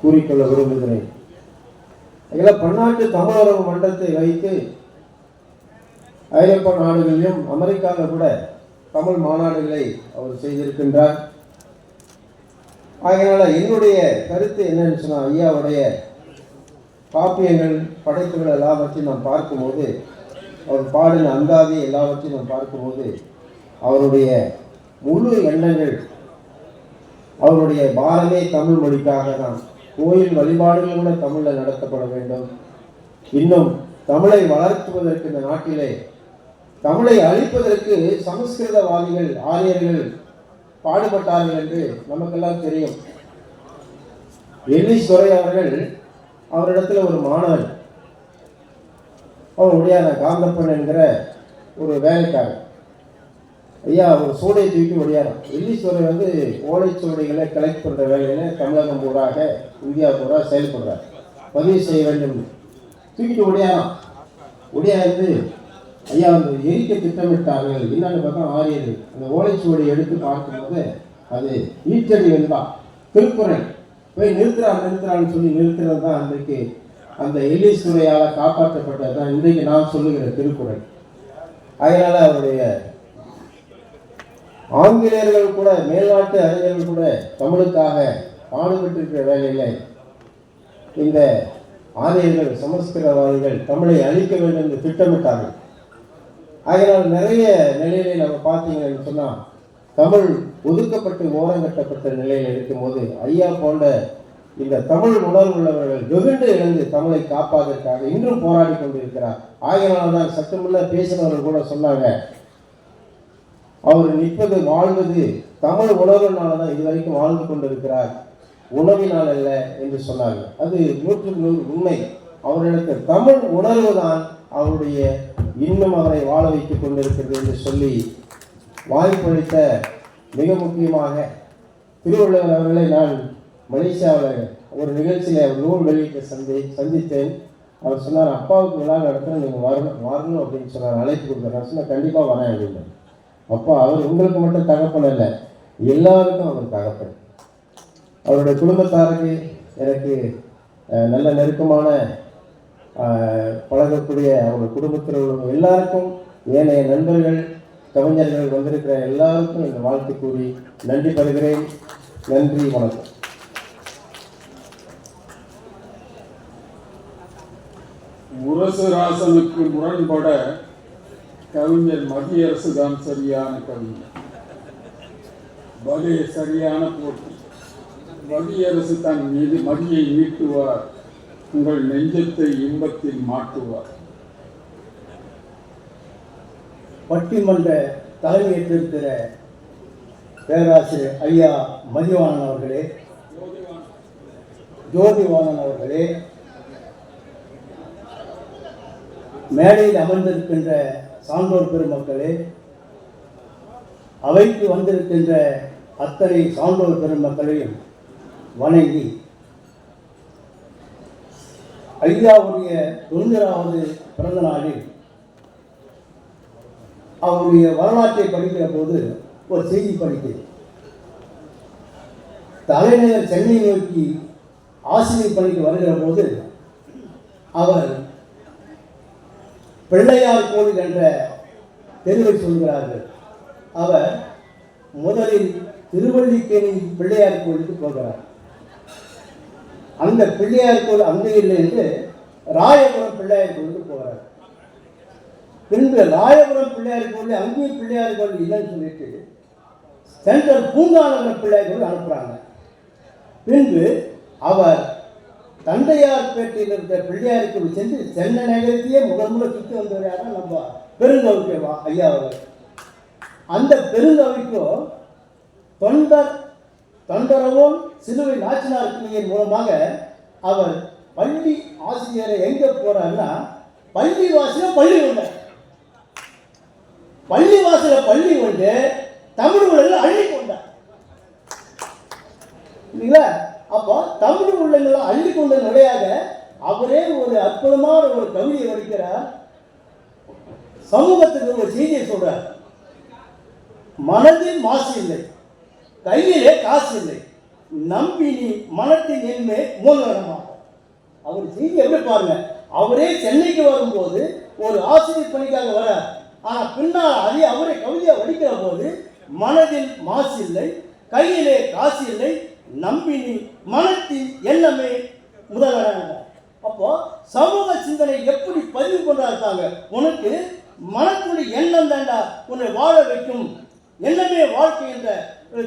கூறிக்கொள்ள விரும்புகிறேன். இதெல்லாம் பன்னாட்டு தமிழரங்கு மன்றத்தை வைத்து ஐரோப்பா நாடுகளிலும் அமெரிக்காவில் கூட தமிழ் மாநாடுகளை அவர் செய்திருக்கின்றார். ஆகையினால என்னுடைய கருத்து என்னன்னு சொன்னால், ஐயாவுடைய காப்பியங்கள் படைப்புகள் எல்லாவற்றையும் நாம் பார்க்கும்போது, அவர் பாடின அந்தாதி எல்லாவற்றையும் நாம் பார்க்கும்போது, அவருடைய முழு எண்ணங்கள், அவருடைய பாரமே தமிழ் மொழிக்காக தான். கோயில் வழிபாடுகள் கூட தமிழில் நடத்தப்பட வேண்டும். இன்னும் தமிழை வளர்த்துவதற்கு இந்த நாட்டிலே, தமிழை அழிப்பதற்கு சமஸ்கிருதவாதிகள் ஆரியர்கள் பாடுபட்டார்கள் என்று நமக்கெல்லாம் தெரியும். எல்லிஸ் துரை அவரிடத்தில் ஒரு மாணவன், அவர் உடையாத காந்தப்பன் என்கிற ஒரு வேலைக்காரர், ஐயா ஒரு சூடையை தூக்கி ஒடியாராம். எல்லீஸ்வரர் ஓலைச்சுவடைகளை கலெக்ட் பண்ணுற வேலையில் தமிழகம் பூராக இந்தியா பூரா செயல்படுறார். பதிவு செய்ய வேண்டும் தூக்கிட்டு ஒடியாராம். ஒடியாது ஐயா எரிக்க திட்டமிட்டார்கள். என்னன்னு பார்த்தா ஆரியது. அந்த ஓலைச்சுவடியை எடுத்து பார்க்கும்போது அது ஈச்சடி வெண்பா திருக்குறள் போய் நிறுத்துறான்னு சொல்லி நிறுத்துறது தான் அன்றைக்கு அந்த எல்லீஸ்வரையால் காப்பாற்றப்பட்டது தான் இன்றைக்கு நான் சொல்லுகிற திருக்குறள். அதனால அவருடைய ஆங்கிலேயர்கள் கூட, மேல்நாட்டு அறிஞர்கள் கூட தமிழுக்காக பாடுபட்டிருக்கிற வேலையில் இந்த ஆரியர்கள் சமஸ்கிருதவாதிகள் தமிழை அழிக்க வேண்டும் என்று திட்டமிட்டார்கள். அதனால் நிறைய நிலையிலே நம்ம பார்த்தீங்கன்னு சொன்னால், தமிழ் ஒதுக்கப்பட்டு ஓரங்கட்டப்பட்ட நிலையில் இருக்கும்போது ஐயா போன்ற இந்த தமிழ் உணர்வுள்ளவர்கள் வெகுண்டு எழுந்து தமிழை காப்பாதற்காக இன்றும் போராடி கொண்டிருக்கிறார். ஆகையினால் தான் சட்டமுள்ள பேசினவர்கள் கூட சொன்னாங்க, அவர் நிற்பது வாழ்வது தமிழ் உணர்வுனால தான் இதுவரைக்கும் வாழ்ந்து கொண்டிருக்கிறார், உணவினால் அல்ல என்று சொன்னார்கள். அது 100% உண்மை. அவர்களுக்கு தமிழ் உணர்வு தான் அவருடைய இன்னும் அவரை வாழ வைத்துக் கொண்டிருக்கிறது என்று சொல்லி வாய்ப்பளித்த மிக முக்கியமாக திருவள்ளுவர் அவர்களை நான் மலேசியாவில் ஒரு நிகழ்ச்சியில் அவர் நூல் வெளியிட்ட சந்தித்தேன். அவர் சொன்னார், அப்பாவுக்கு விழா நடத்த நீங்கள் வரணும் அப்படின்னு சொன்னார், அழைப்பு கொடுத்தார். நான் சொன்னால் கண்டிப்பாக வரேன் அப்படின்னு. அப்பா அவர் உங்களுக்கு மட்டும் தகப்பன் இல்லை, எல்லாருக்கும் அவர் தகப்பன். அவருடைய குடும்பத்தாருக்கு எனக்கு நல்ல நெருக்கமான பழகக்கூடிய அவருடைய குடும்பத்தில் எல்லாருக்கும், ஏனைய நண்பர்கள் கவிஞர்கள் வந்திருக்கிற எல்லாருக்கும் இந்த வாழ்த்து கூறி நன்றி பெறுகிறேன். நன்றி, வணக்கம். முரசராசனுக்கு முரண்பட கவிஞர் மத்திய அரசு தான் சரியான கவிஞர். பதில் சரியான போட்டி. மத்திய அரசு தன் மீது மதியை நீட்டுவார், உங்கள் நெஞ்சத்தை இன்பத்தில் மாட்டுவார். பட்டிமன்ற தலைமையேற்றிருக்கிற பேராசிரியர் ஐயா மதிவாணன் அவர்களே, ஜோதிவாணன் அவர்களே, மேடையில் அமர்ந்திருக்கின்ற சான்றோர் பெருமக்களே, அவைக்கு வந்திருக்கின்ற அத்தனை சான்றோர் பெருமக்களையும் வணங்கி, ஐயாவுடைய 90வது பிறந்த நாளில் அவருடைய வரலாற்றை படிக்கிற போது ஒரு செய்தி படித்தேன். தலைநகர் சென்னை நோக்கி ஆசிரியர் பணிக்கு வருகிற போது அவர் பிள்ளையார் கோவில் என்ற தெருவை சொல்கிறார்கள். அவர் முதலில் திருவல்லிக்கேணி பிள்ளையார் கோவிலுக்கு போகிறார். அந்த பிள்ளையார் கோவில் அங்கே இல்லை என்று ராயபுரம் பிள்ளையார் கோவிலுக்கு போகிறார். பின்பு ராயபுரம் பிள்ளையார் கோவில் அங்கேயும் பிள்ளையார் கோவில் இல்லைன்னு சொல்லிட்டு சென்ட்ரல் பூங்காநகர பிள்ளையார் கோவில் அனுப்புகிறாங்க. பின்பு அவர் தண்டையார்பேட்டையில் இருக்கிற பிள்ளையார் கோவில் சென்று சென்னை நகரத்தையே முதல் சுற்றி வந்தவரையாக நம்ம பெருந்தவிக்கு ஐயா அவர். அந்த பெருந்தவிக்கோ தொண்டரவும் சிலுவை நாச்சினார் கிளியின் மூலமாக அவர் பள்ளி ஆசிரியரை எங்கே போறாருன்னா, பள்ளி வாசல பள்ளி கொண்ட பள்ளி வாசல பள்ளி கொண்டு தமிழ் உள்ளங்களை அள்ளி கொண்டார் இல்லைங்களா? அப்போ தமிழ் உள்ளங்களை அள்ளி கொண்ட நிலையாக அவரே ஒரு அற்புதமான ஒரு கவிதையை வடிக்கிறார். சமூகத்துக்கு ஒரு செய்தியை சொல்றார். மனதில் மாசு இல்லை, கையிலே காசு இல்லை, நம்பினி மனத்தின் என்மை மூலகரமாகும். அவர் செய்தி எப்படி பாருங்க, அவரே சென்னைக்கு வரும்போது ஒரு ஆசிரியர் பணிக்காக வரார். ஆனால் பின்னால் அதே அவரை கவிதையை வடிக்கிற போது மனதில் மாசு இல்லை, கையிலே காசு இல்லை, நம்பினி மனத்தின் எண்ணமே முதல்வராக. அப்போ சமூக சிந்தனை எப்படி பதிவு கொண்டாடுறாங்க, உனக்கு மனத்துடைய எண்ணம் தாண்டா உன்னை வாழ வைக்கும், எண்ணமே வாழ்க்கை என்ற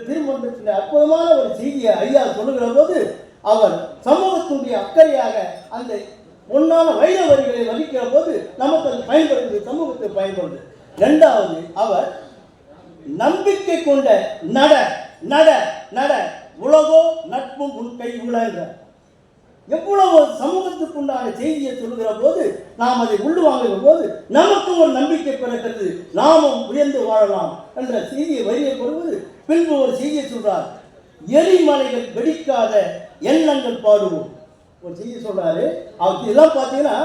திருமணத்தில் அற்புதமான ஒரு செய்தியை ஐயா சொல்லுகிற போது அவர் சமூகத்தினுடைய அக்கறையாக அந்த பொன்னான வைர வரிகளை வகிக்கிற போது நமக்கு அது பயன்படுது, சமூகத்துக்கு பயன்படுது. இரண்டாவது, அவர் நம்பிக்கை கொண்ட நட நட நட உலகோ நட்பும் உன் கை உலக. எவ்வளவு சமூகத்துக்குண்டான செய்தியை சொல்லுகிற போது நாம் அதை உள்வாங்குகிற போது நமக்கு ஒரு நம்பிக்கை பிறக்கிறது, நாமும் உயர்ந்து வாழலாம் என்ற செய்தியை வரியை கொள்வது. பின்பு ஒரு செய்தியை சொல்றார், எரிமலைகள் வெடிக்காத எண்ணங்கள் பாடுவோம். ஒரு செய்தி சொல்றாரு. அவருக்கு இதெல்லாம் பார்த்தீங்கன்னா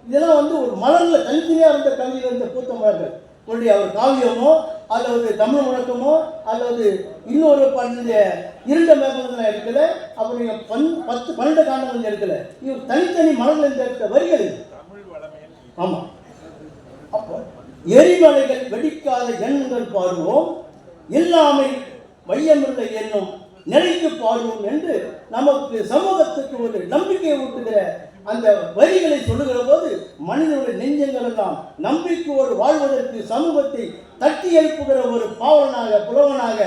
இதெல்லாம் வந்து ஒரு மலர்ல தனித்தனியாக இருந்த கவிதையில் இருந்த பூத்தமலர்கள் உங்களுடைய அவர் காவியமோ அல்லது தமிழ் முழக்கமோ அல்லது இன்னொரு பாடலுடைய இருண்ட மேகங்கள் எடுக்கல, அப்புறம் 10-12 காண்டங்கள் எடுக்கல, இவர் தனித்தனி மலர்கள் எடுத்த வரிகள். ஆமாம். அப்போ எரிமலைகள் வெடிக்காத எண்ணங்கள் பாடுவோம், இல்லாமை வையமில்லை என்னும் நிலைக்கு பாடுவோம் என்று நமக்கு சமூகத்துக்கு ஒரு நம்பிக்கையை ஊட்டுகிற அந்த வரிகளை சொல்லுகிற போது மனிதனுடைய நெஞ்சங்கள் எல்லாம் நம்பிக்கையோடு வாழ்வதற்கு சமூகத்தை தட்டி எழுப்புகிற ஒரு பாவனாக புலவனாக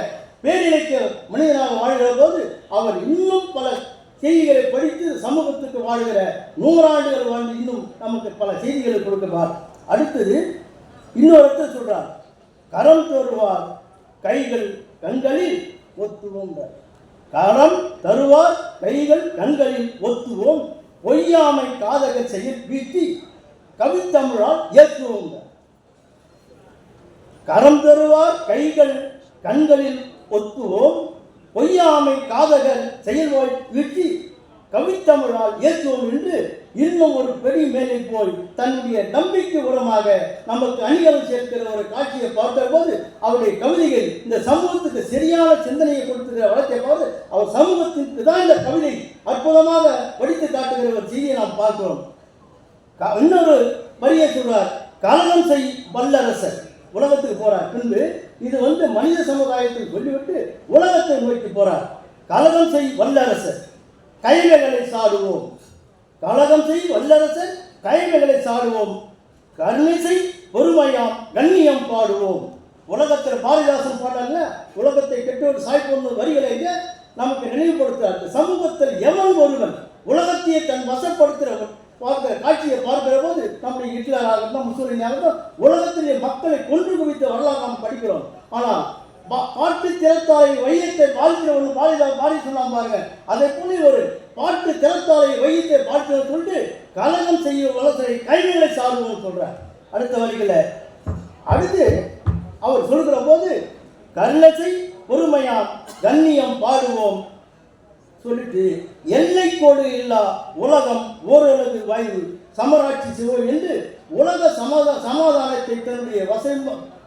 பேரிழைக்க மனிதனாக வாழ்கிற போது அவர் இன்னும் பல செய்திகளை படித்து சமூகத்துக்கு வாழ்கிற 100 ஆண்டுகள் வாழ்ந்து இன்னும் நமக்கு பல செய்திகளை கொடுக்கிறார். அடுத்தது இன்னொரு இடத்தை சொல்றார், கரம் தருவார் கைகள் கண்களில் ஒத்துவோம். கரம் தருவார் கைகள் கண்களில் ஒத்துவோம், பொய்யாமை காதக செயல் வீட்டி கவித்தமிழால் ஏற்றுவோம். கரம் தருவார் கைகள் கண்களில் ஒத்துவோம், பொய்யாமை காதகர் செயல் வீட்டி கவித்தமிழால் ஏற்றுவோம் என்று இன்னும் ஒரு பெரிய மேலே போய் தன்னுடைய நம்பிக்கை உரமாக நமக்கு அணிகலம் சேர்க்கிற ஒரு காட்சியை பார்க்கிற போது அவருடைய கவிதைகள் இந்த சமூகத்துக்கு சரியான சிந்தனையை கொடுத்துக்கிற வளர்த்தை போது அவர் சமூகத்திற்கு தான் இந்த கவிதை அற்புதமாக படித்து காட்டுகிற ஒரு செய்தியை நாம் பார்க்கிறோம். இன்னொரு வரியை சொல்றார், கலகம் செய் வல்லரசர் உலகத்துக்கு போறார். பின்பு இது வந்து மனித சமுதாயத்தில் சொல்லிவிட்டு உலகத்தை நோக்கி போறார். கலகம் செய் வல்லரசர் கைமைகளை சாடுவோம், கலகம் செய் வல்லரசர் கைமைகளை சாடுவோம், கருணை செய் பொறுமையாம் கண்ணியம் பாடுவோம். உலகத்தில் பாரதிதாசன் பாடல்ல, உலகத்தை கெட்டோடு சாய்ப்போம் வரிகளை நமக்கு நினைவுபடுத்துறார். சமூகத்தில் எவன் ஒருவன் உலகத்தையே தன் வசப்படுத்துகிறவன் பார்க்கிற காட்சியை பார்க்கிற போது நம்முடைய ஹிட்லராகட்டும் முசோலினியாகட்டும் உலகத்திலே மக்களை கொன்று குவித்த வரலாறு நாம் படிக்கிறோம். ஆனால் பாட்டு திறத்தாலை வையத்தை பாதிக்கிறவன் பாடி சொன்னான் பாருங்க, அதை போல ஒரு பாட்டு திறத்தாலை வையத்தை பாட்டு சொல்லிட்டு கலகம் செய்ய வளர்ச்சி கைகளை சாடுவோம் சொல்றார். அடுத்த வரிகளை அடுத்து அவர் சொல்கிற போது கருணை பொறுமையாம் கண்ணியம் பாடுவோம் சொல்லிட்டு எல்லை கோடு இல்லா உலகம் ஓரளவு வாய்வு சமராட்சி செய்வோம் என்று உலக சமாதானத்தை தன்னுடைய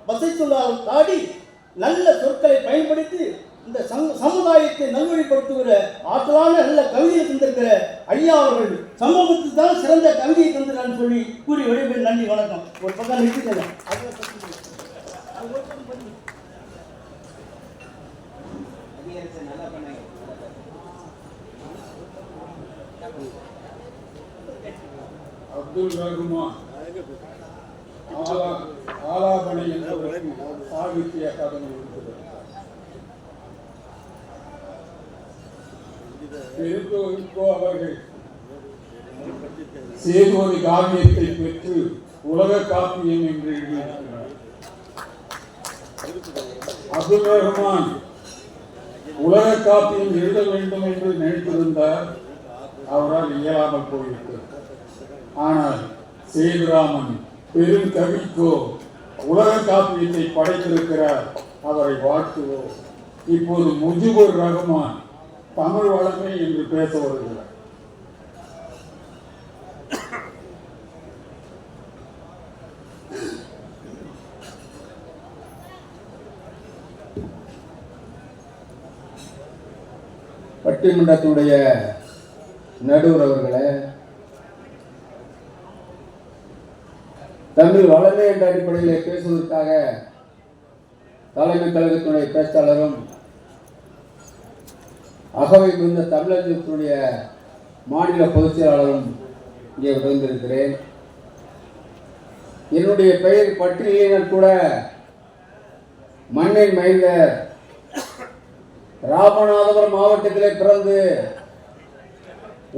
வசைத்துள்ளால் தாடி நல்ல சொற்களை பயன்படுத்தி இந்த சமுதாயத்தை நல்வழிப்படுத்துகிற ஆற்றலான நல்ல கவிதையை தந்திருக்கிற ஐயா அவர்கள் சமூகத்துக்கு தான் சிறந்த கவிதையை தந்திருக்கான்னு சொல்லி கூறி விடைபெறும். நன்றி, வணக்கம். ஒரு பக்கம் நிறுத்திக்கலாம். அப்துல் ரஹ்மான் ஆலாபனை என்பதற்கு சாகித்ய அகாதமி இருக்கிறது. அவர்கள் சேதுவதி காவியத்தை பெற்று உலக காப்பியம் என்று எழுதியிருக்கிறார். அப்துல் ரஹ்மான் உலக காப்பியம் எழுத வேண்டும் என்று நினைத்திருந்தார், அவரால் இயலாமல் போய்விட்டது. ஆனால் சேதுராமன் பெரும் கவிக்கோ உலக காப்பியத்தை படைத்திருக்கிறார், அவரை வாழ்த்துவோம். இப்போது முஜிபுர் ரஹ்மான் தமிழ் வளமை என்று பேச வருகிறார். பட்டிமன்றத்துடைய நடுவர் அவர்களே, தமிழ் வளமை என்ற அடிப்படையில் பேசுவதற்காக தலைமை கழகத்தினுடைய பேச்சாளரும் அகவை மிகுந்த தமிழகத்தினுடைய மாநில பொதுச் செயலாளரும் இங்கே விழுந்திருக்கிறேன். என்னுடைய பெயர் பட்டியலினால் கூட மண்ணின் மைந்தர் ராமநாதபுரம் மாவட்டத்திலே பிறந்து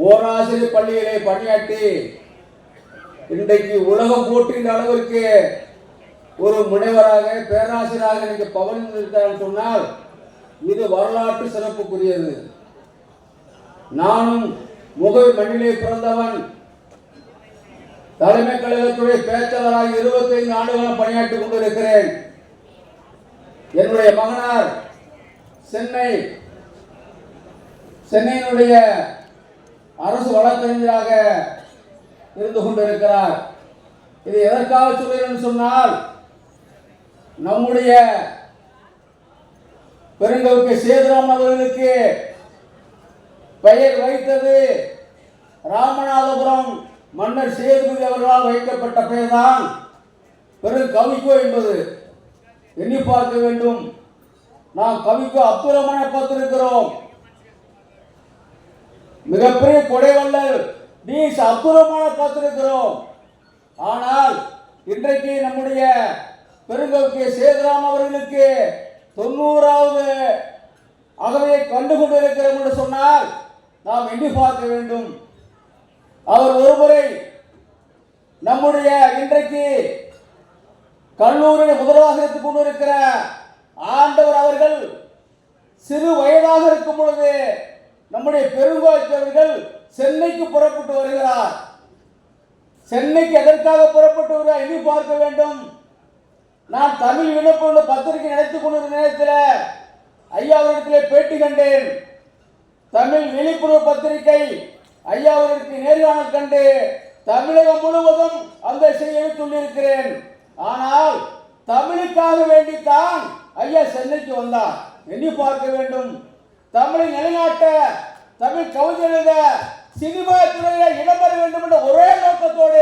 ஓராசிரியர் பள்ளியிலே பணியாற்றி இன்றைக்கு உலகம் போற்றுகின்ற அளவிற்கு ஒரு முனைவராக பேராசிரியராக இன்னைக்கு பவனித்திருக்கிறார் சொன்னால் இது வரலாற்று சிறப்புக்குரியது. நானும் முகவை மண்ணிலே பிறந்தவன், தலைமை கழகத்துடைய பேச்சாளராக 25 ஆண்டுகளும் பணியாற்றிக் கொண்டிருக்கிறேன். என்னுடைய மகனார் சென்னையினுடைய அரசு வழக்கறிஞராக இருந்து கொண்டிருக்கிறார். இது எதற்காக சொல்கிறேன் சொன்னால், நம்முடைய பெருங்கவுக்கு சேதுராமன் அவர்களுக்கு பெயர் வைத்தது ராமநாதபுரம் மன்னர் சேதுபதி அவர்களால் வைக்கப்பட்ட பெயர்தான் பெருங்கவிக்கோ என்பது. எண்ணி பார்க்க வேண்டும். நாம் கவிக்கோ அப்துல் ரஹ்மானை பார்த்திருக்கிறோம். மிகப்பெரிய கொடைவள்ளல் டி.எஸ். அப்துல் ரஹ்மானை பார்த்திருக்கிறோம். ஆனால் இன்றைக்கு நம்முடைய பெருங்கவுக்கு சேதுராமன் அவர்களுக்கு 90வது அகவையை கண்டு கொண்டிருக்கிறோம் என்று சொன்னால் நாம் எண்ணி பார்க்க வேண்டும். அவர் ஒருமுறை நம்முடைய இன்றைக்கு கல்லூரியில் முதல்வராக எடுத்துக் கொண்டிருக்கிற ஆண்டவர் அவர்கள் சிறு வயதாக இருக்கும் பொழுது நம்முடைய பெருங்கோய்ச்சவர்கள் சென்னைக்கு புறப்பட்டு வருகிறார். சென்னைக்கு எதற்காக புறப்பட்டு வருகிறார் எண்ணி பார்க்க வேண்டும். நான் தமிழ் விழிப்புணர்வு பத்திரிகை நடத்தி கொண்டிருந்த நேரத்தில் ஐயா அவரிடத்திலே பேட்டி கண்டேன். தமிழ் விழிப்புணர்வு பத்திரிகை ஐயா அவருக்கு நேர்காணல் கண்டு தமிழகம் முழுவதும் அந்த செய்தியை சொல்லியிருக்கிறேன். ஆனால் தமிழுக்காக வேண்டித்தான் ஐயா சென்னைக்கு வந்தார். எண்ணி பார்க்க வேண்டும். தமிழை நிலைநாட்ட, தமிழ் கவிதை எழுத, சினிமா துறையில் இடம்பெற வேண்டும் என்ற ஒரே நோக்கத்தோடு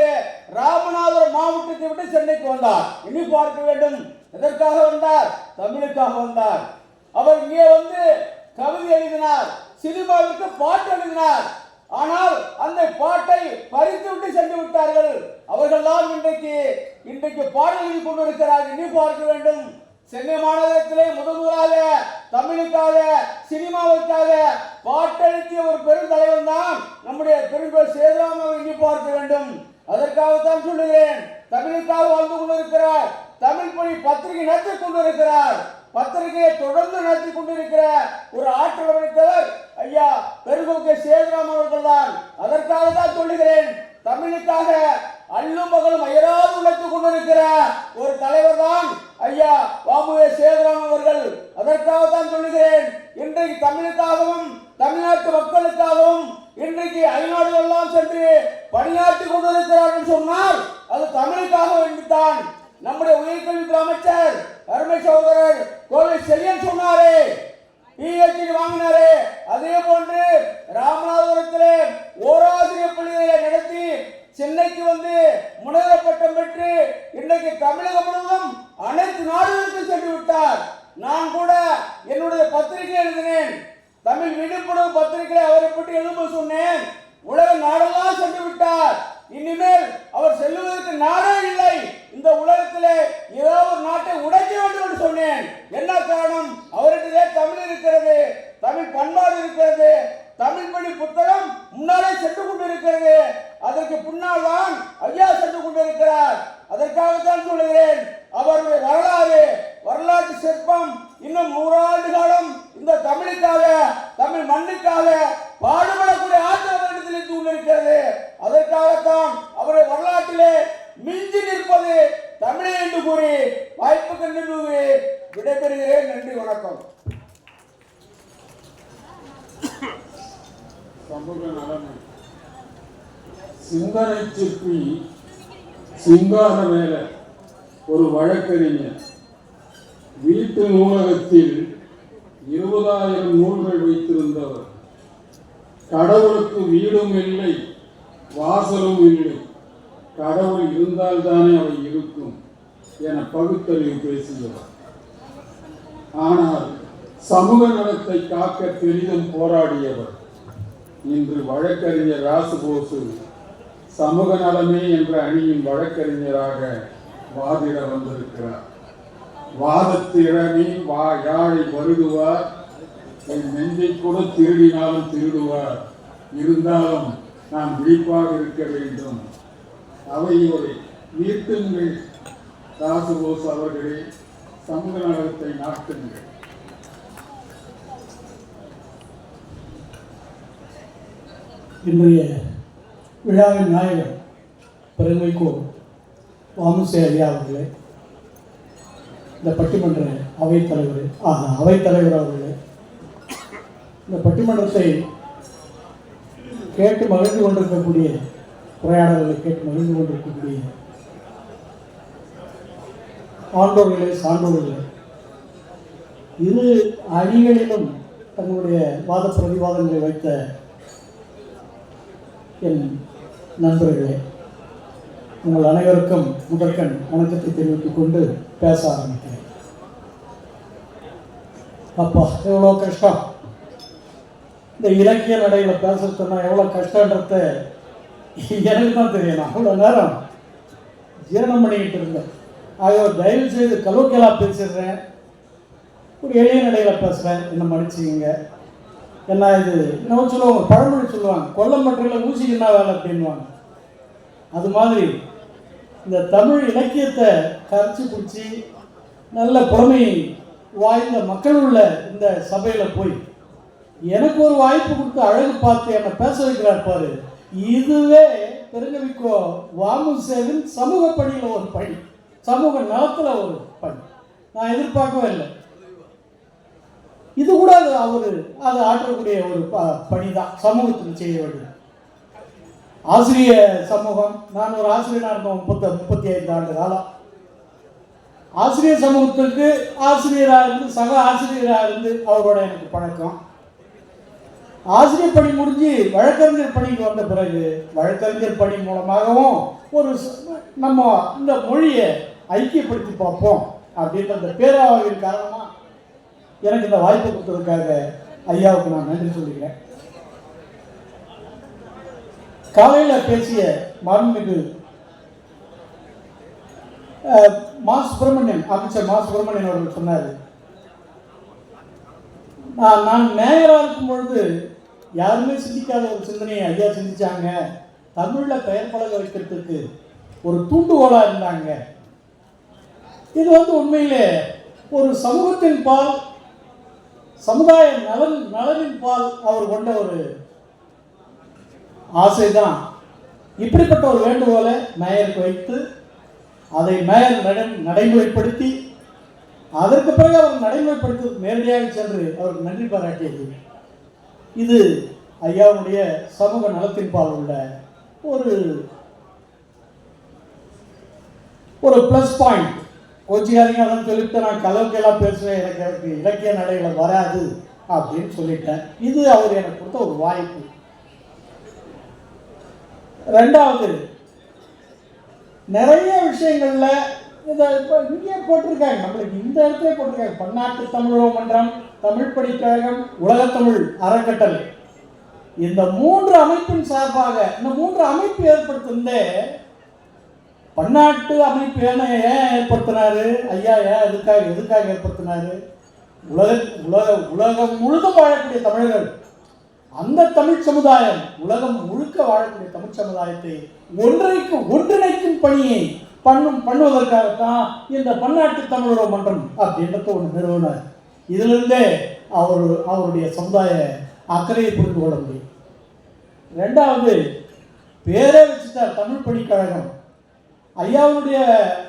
ராமநாதபுரம் மாவட்டத்தை விட்டு சென்னைக்கு வந்தார். எண்ணி பார்க்க வேண்டும். எதற்காக வந்தார்? தமிழுக்காக வந்தார். அவர் இங்கே வந்து கவிதை எழுதினார், சினிமாவிற்கு பாட்டு எழுதினார். ஆனால் அந்த பாட்டை பறித்து விட்டு சென்று விட்டார்கள். அவர்கள் தான் இன்றைக்கு பாடல் எழுதி கொண்டிருக்கிறார்கள். எண்ணி பார்க்க வேண்டும். சென்னை மாநகரத்திலே முதலாக தமிழுக்காக, சினிமாவுக்காக பாட்டெழுத்திய ஒரு பெருந்தலைவன் தான் நம்முடைய பெருங்கோள் சேதுராமன். எண்ணி பார்க்க வேண்டும். அதற்காகத்தான் சொல்லுகிறேன். தமிழுக்காக வாழ்ந்து கொண்டிருக்கிறார். தமிழ் பணி பத்திரிகை நடத்தி கொண்டிருக்கிறார். பத்திரிகையை தொடர்ந்து நடத்தி கொண்டிருக்கிற ஒரு ஆற்றல் அமைத்தவர் ஐயா பெருங்கோள் சேதுராமன் அவர்கள் தான். அதற்காக தான் சொல்லுகிறேன். தமிழுக்காக அல்லும் மகளும் அயராது உழைத்துக் கொண்டிருக்கிற ஒரு தலைவர் தான் ஐயா வாமுவே சேதுராமன் அவர்கள். அதற்காக தான் சொல்லுகிறேன். இன்றைக்கு தமிழுக்காகவும் தமிழ்நாட்டு மக்களுக்காகவும் இன்றைக்கு அயல்நாடுகள் எல்லாம் சென்று பணியாற்றி கொண்டிருக்கிறார்கள் சொன்னால் அது தமிழுக்காக வேண்டித்தான். நம்முடைய உயர்கல்வித்துறை அமைச்சர் அருமை சகோதரர் கோவை செல்லியன் சொன்னாரே, PhD வாங்கினாரே. அதே போன்று ராமநாதபுரத்திலே ஓராசிரியர் பள்ளிகளை நடத்தி சென்னைக்கு வந்து முனைவர் பட்டம் பெற்று இன்றைக்கு தமிழகம் முழுவதும் அனைத்து நாடுகளுக்கும் சென்று விட்டார். நான் கூட என்னுடைய பத்திரிகை எழுதினேன். தமிழ் விழிப்புணர்வு பத்திரிகை அவரை பற்றி எழுத சொன்னேன். உலக நாடெல்லாம் சென்று விட்டார். இனிமேல் அவர் செல்வதற்கு நாடே இல்லை. இந்த உலகத்திலே ஏதாவது ஒரு நாட்டை உடைக்க வேண்டும் என்று சொன்னேன். என்ன காரணம்? அவரிடத்திலே தமிழ் இருக்கிறது, தமிழ் பண்பாடு இருக்கிறது, தமிழ் மொழி புத்தகம் முன்னாலே சென்று கொண்டிருக்கிறது. அதற்கு பின்னால் தான் ஐயா சென்று கொண்டிருக்கிறார். அதற்காகத்தான் சொல்லுகிறேன். அவருடைய வரலாற்று சிற்பம் இன்னும் 100 ஆண்டு காலம் இந்த தமிழுக்காக, தமிழ் மண்ணுக்காக பாடுபடக்கூடிய ஆற்றல் அவரிடத்தில் இருந்து கொண்டிருக்கிறது. அதற்காகத்தான் அவருடைய வரலாற்றிலே மிஞ்சி நிற்பது தமிழே என்று கூறி வாய்ப்புக்கு நன்றி விடைபெறுகிறேன். நன்றி, வணக்கம். சமூக நலன் சிந்தனை சிற்பி சிங்காரவேல ஒரு வழக்கறிஞர் வீட்டு நூலகத்தில் 20,000 நூல்கள் வைத்திருந்தவர். கடவுளுக்கு வீடும் இல்லை, வாசலும் இல்லை, கடவுள் இருந்தால்தானே அவை இருக்கும் என பகுத்தறிவு பேசுகிறார். ஆனால் சமூக நலத்தை காக்க பெரிதும் போராடியவர். இன்று வழக்கறிஞர் ராசுபோசு சமூக நலமே என்ற அணியின் வழக்கறிஞராக வாதிட வந்திருக்கிறார். வாதத்திறமே யாழை வருடுவார், என் நெஞ்சை கூட திருடினாலும் திருடுவார், இருந்தாலும் நாம் விழிப்பாக இருக்க வேண்டும். அவையோரை மீட்டுங்கள் ராசுபோஸ் அவர்களே, சமூக நலத்தை நாட்டுங்கள். இன்றைய விழாவின் நாயகர் பெருமைக்கோ வாமுசே ஐயா அவர்களே, இந்த பட்டிமன்ற அவைத்தலைவர் அவர்களே, இந்த பட்டிமன்றத்தை கேட்டு மகிழ்ந்து கொண்டிருக்கக்கூடிய உரையாடல்களை கேட்டு மகிழ்ந்து கொண்டிருக்கக்கூடிய ஆண்டோர்களே, சான்றோர்களே, இரு அணிகளிலும் தங்களுடைய வாத பிரதிவாதங்களை வைத்த என் நண்பர்களே, உங்கள் அனைவருக்கும் முதற்கண் வணக்கத்தை தெரிவித்துக் கொண்டு பேச ஆரம்பிக்கிறேன். அப்பா, எவ்வளோ கஷ்டம் இந்த இலக்கிய நடையில் பேசுறதுன்னா எவ்வளோ கஷ்டன்றத எனக்கு தான் தெரியணும். அவ்வளோ நேரம் ஜீரணம் பண்ணிக்கிட்டு இருந்தேன். ஆகவே தயவு செய்து கலோக்கியலாக பேசிடுறேன், ஒரு எளிய நடையில் பேசுகிறேன், என்ன மன்னிச்சுங்க. என்ன இது நம்ம சொல்லுவாங்க, பழமொழி சொல்லுவாங்க, கொல்லமற்றையில் ஊசிக்கு என்ன வேலை அப்படின்வாங்க. அது மாதிரி இந்த தமிழ் இலக்கியத்தை கரைச்சி பிடிச்சி நல்ல புலமை வாய்ந்த மக்கள் உள்ள இந்த சபையில் போய் எனக்கு ஒரு வாய்ப்பு கொடுத்து அழகு பார்த்து என்னை பேச வைக்கிறார் பாரு. இதுவே பெருங்கவிக்கோ வாமுசேவின் சமூக பணியில் ஒரு பணி, சமூக நலத்தில் ஒரு பணி. நான் எதிர்பார்க்கவே இல்லை. இது கூட அது ஆற்றக்கூடிய ஒரு பணி தான் சமூகத்துக்கு செய்ய வேண்டியது. ஆசிரிய சமூகம், நான் ஒரு ஆசிரியனாக இருந்தோம் 35 ஆண்டு காலம். ஆசிரியர் சமூகத்துக்கு ஆசிரியராக இருந்து சக ஆசிரியராக இருந்து அவரோட எனக்கு பழக்கம். ஆசிரியர் பணி முடிஞ்சு வழக்கறிஞர் பணிக்கு வந்த பிறகு வழக்கறிஞர் பணி மூலமாகவும் ஒரு நம்ம இந்த மொழியை ஐக்கியப்படுத்தி பார்ப்போம் அப்படின்ற அந்த பேராவின் காரணமாக எனக்கு இந்த வாய்ப்பு கொடுத்ததுக்காக ஐயாவுக்கு நான் நன்றி சொல்லிக்கிறேன். காலையில் பேசிய மாண்புமிகு அமைச்சர் மா சுப்பிரமணியன் அவர்கள் சொன்னார், நான் மேயராக இருக்கும் பொழுது யாருமே சிந்திக்காத ஒரு சிந்தனையை ஐயா சிந்திச்சாங்க. தமிழில் பெயர் பழக வைக்கிறதுக்கு ஒரு தூண்டுகோலாக இருந்தாங்க. இது உண்மையிலே ஒரு சமூகத்தின் பால், சமுதாய நலனின் பால் அவர் கொண்ட ஒரு ஆசைதான். இப்படிப்பட்ட ஒரு வேண்டுகோளை மேயருக்கு வைத்து அதை மேயர் நடைமுறைப்படுத்தி அதற்கு பிறகு அவர் நடைமுறைப்படுத்தி நேரடியாக சென்று அவருக்கு நன்றி பாராட்டியது. இது ஐயாவுடைய சமூக நலத்தின் பால் உள்ள ஒரு ப்ளஸ் பாயிண்ட். கோச்சிக்காரங்க அதான் சொல்லிட்டு நான் கலோக்கியெல்லாம் பேசுவேன், எனக்கு இலக்கிய நடையில் வராது அப்படின்னு சொல்லிட்டேன். இது அவர் எனக்கு கொடுத்த ஒரு வாய்ப்பு. ரெண்டாவது, நிறைய விஷயங்கள்ல இதை இப்போ இங்கே போட்டிருக்காங்க, நம்மளுக்கு இந்த இடத்துல போட்டிருக்காங்க. பன்னாட்டு தமிழ் மன்றம், தமிழ் பணிக்கழகம், உலகத்தமிழ் அறக்கட்டளை, இந்த 3 அமைப்பின் சார்பாக இந்த 3 அமைப்பு ஏற்படுத்தினே. பன்னாட்டு அமைப்பு ஏன் ஏற்படுத்தினாரு ஐயா? எதுக்காக ஏற்படுத்தினாரு? உலகம் முழுதும் வாழக்கூடிய தமிழர்கள், அந்த தமிழ் சமுதாயம், உலகம் முழுக்க வாழக்கூடிய தமிழ் சமுதாயத்தை ஒன்றிணைக்கும் பணியை பண்ணுவதற்காகத்தான் இந்த பன்னாட்டு தமிழ் மன்றம் அப்படின்றத ஒன்று நிறுவனர். இதிலிருந்தே அவருடைய சமுதாய அக்கறையை புரிந்து கொள்ள முடியும். ரெண்டாவது, பேரே வச்சுட்டார் தமிழ் பணிக்கழகம். ஐயாவுடைய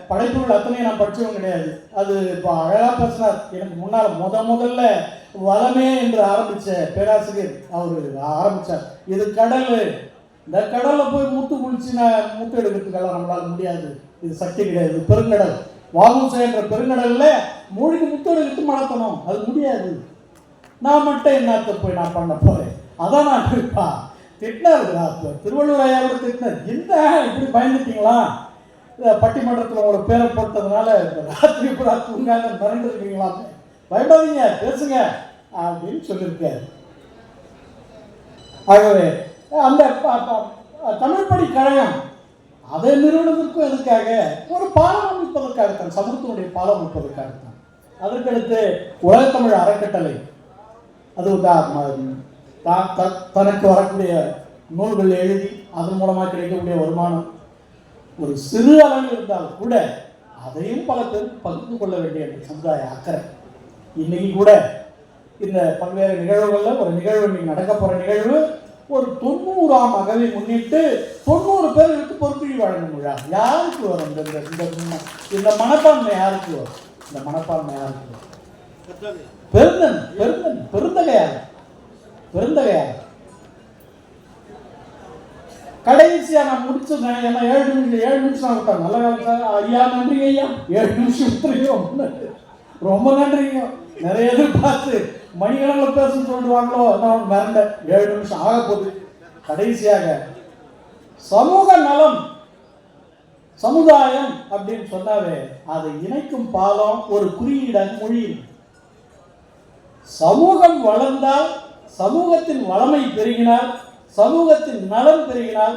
படைப்புகள் அத்தனையும் நான் படித்தவங்க கிடையாது. அது இப்போ அழகாக பேசினார். எனக்கு முன்னால் முதல்ல வளமே என்று ஆரம்பித்த பேராசிரியர் அவர் ஆரம்பித்தார். இது கடல், இந்த கடலில் போய் முத்து எடுக்கிறதுக்கெல்லாம் நம்மளால் முடியாது. இது சக்தி கிடையாது, இது பெருங்கடல். வாமுசை என்ற பெருங்கடலில் மூழ்கி முத்து எடுத்து மடத்தணும், அது முடியாது. நான் மட்டும் என்னத்தை போய் நான் பண்ண போகிறேன் அதான் நான் திட்டினாருங்களா திருவள்ளுவர் ஐயாவோட திட்டினார். என்ன இப்படி பயந்துட்டீங்களா, பட்டிமன்றத்தில் உங்களோட பேரை போட்டதுனால ராத்திரி பூரா தூங்காத மறந்துருக்கீங்களா, பயப்படாதீங்க பேசுங்க அப்படின்னு சொல்லியிருக்காரு. ஆகவே அந்த தமிழ் பணி கழகம் அதை நிறுவனத்திற்கும் எதுக்காக, ஒரு பாலம் அமைப்பதற்காகத்தான், சமூகத்தினுடைய பாலம் அமைப்பதற்காகத்தான். அதற்கடுத்து உலகத்தமிழ் அறக்கட்டளை, அது தனக்கு வரக்கூடிய நூல்கள் எழுதி அதன் மூலமாக கிடைக்கக்கூடிய வருமானம் ஒரு சிறு அளவில் இருந்தாலும் கூட அதையும் பல பேர் பகிர்ந்து கொள்ள வேண்டிய சமுதாய அக்கறை. இன்னைக்கு கூட இந்த பல்வேறு நிகழ்வுகளில் ஒரு நிகழ்வு, இன்னைக்கு நடக்க போகிற நிகழ்வு, ஒரு 90ஆம் அகவை முன்னிட்டு 90 பேருக்கு பொறுப்புகள் வழங்கும் விழா. யாருக்கு வரும் இந்த மனப்பான்மை? யாருக்கு வரும் இந்த மனப்பான்மை? யாருக்கு வரும்? பெருந்தகையார். கடைசியா நான் முடிச்சிருந்தேன். ஏன்னா 7 நிமிஷம் விட்டாங்க. நல்ல காலத்தில் ஐயா நன்றிங்க ஐயா, 7 நிமிஷம் ரொம்ப நன்றிங்க. நிறைய எதிர்பார்த்து மணிக்கணக்கில் பேசணும்னு சொல்லிடுவாங்களோ நான் மறந்த 7 நிமிஷம் ஆக போகுது. கடைசியாக சமூக நலம், சமுதாயம் அப்படின்னு சொன்னாவே அதை இணைக்கும் பாலம் ஒரு குறியீடாக மொழி. சமூகம் வளர்ந்தால், சமூகத்தின் வளமை பெருகினால், சமூகத்தின் நலம் பெருகினால்,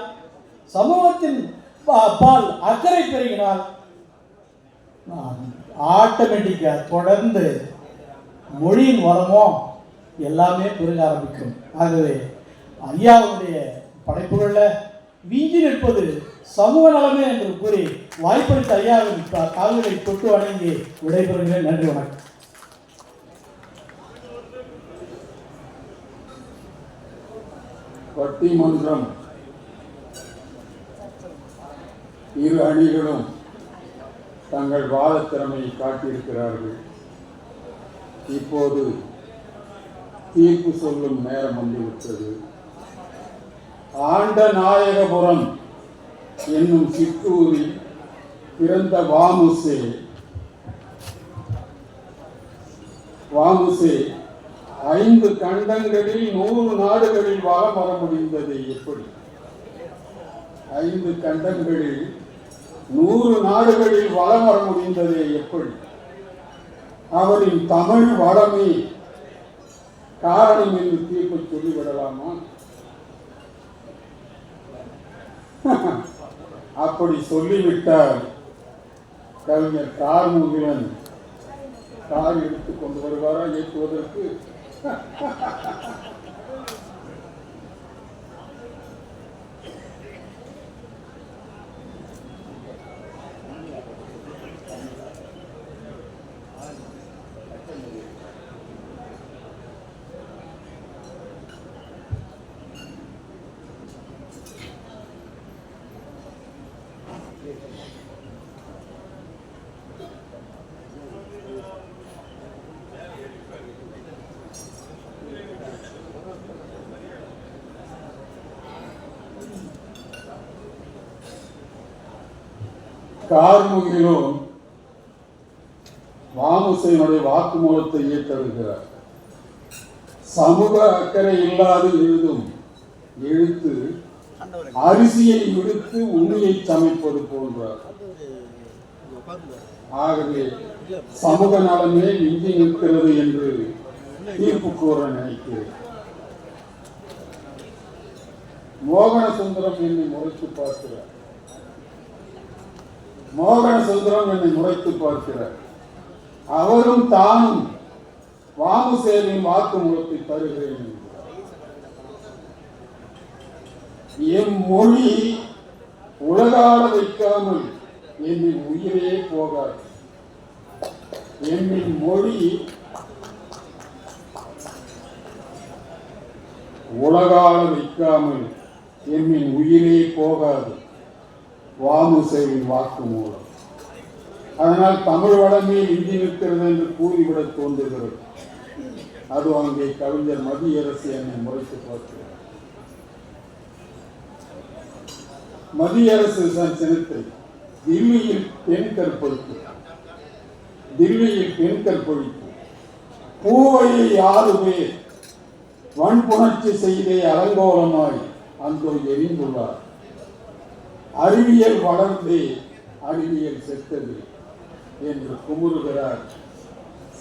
சமூகத்தின் பால் அக்கறை பெருகினால் ஆட்டோமேட்டிக்கா தொடர்ந்து மொழியின் வளமோ எல்லாமே பெருக ஆரம்பிக்கும். ஆகவே ஐயாவுடைய படைப்புகளில் வீஞ்சி நிற்பது சமூக நலமே என்று கூறி வாய்ப்பளித்த ஐயாவின் கால்களை தொட்டு வணங்கி விடைபெறுகிறேன். நன்றி, வணக்கம். பட்டிமன்றம் இரு அணிகளும் தங்கள் வாதத் திறமையை காட்டியிருக்கிறார்கள். இப்போது தீர்ப்பு சொல்லும் நேரம் வந்துவிட்டது. ஆண்டநாயகபுரம் என்னும் சிற்றூரில் பிறந்த வாமுசே 5 கண்டங்களில் 100 நாடுகளில் வலம் வர முடிந்தது எப்படி? 5 கண்டங்களில் 100 நாடுகளில் வலம் வர முடிந்தது எப்படி? அவரின் தமிழ் வளமே காரணம் என்று தீர்ப்பு சொல்லிவிடலாமா? அப்படி சொல்லிவிட்டால் கவிஞர் கார்முகிலன் கார் எடுத்துக் கொண்டு வருவாரா ஏற்றுவதற்கு? கார்முகிலும் வாமுசையினுடைய வாக்குமூலத்தை ஏற்றெடுக்கிறார். சமூக அக்கறை இல்லாது எழுதும் எழுத்து அரிசியை விடுத்து உண்மையை சமைப்பது போன்றார். ஆகவே சமூக நலமே விஞ்சி நிற்கிறது என்று தீர்ப்பு கூற நினைக்கிறேன். மோகன சுந்தரம் என்னை முறைத்து பார்க்கிறார். அவரும் தானும் வாமுசேவின் வாக்குமூலத்தை தருகிறேன் என்கிறார். என் மொழி உலகாட வைக்காமல் என்னின் உயிரே போகாது. என்னின் மொழி உலகாட வைக்காமல் என்னின் உயிரே போகாது. வாமுசேவின் வாக்குமூலம். அதனால் தமிழ் வளமே இந்தி நிற்கிறது என்று கூறிவிட தோன்றுகிறது. அது அங்கே கவிஞர் மதியரசு என்னை முறைத்து பார்க்கிறார். மதியரசு சினத்தை தில்லியில் பெண் கற்பழிப்பு, பூவையை 6 பேர் வன்புணர்ச்சி செய்தே அலங்கோலமாய் அந்தோ எரிந்துள்ளார். அறிவியல் வளர்ந்தே அறிவியல் செத்தது என்று குமுறுகிறார்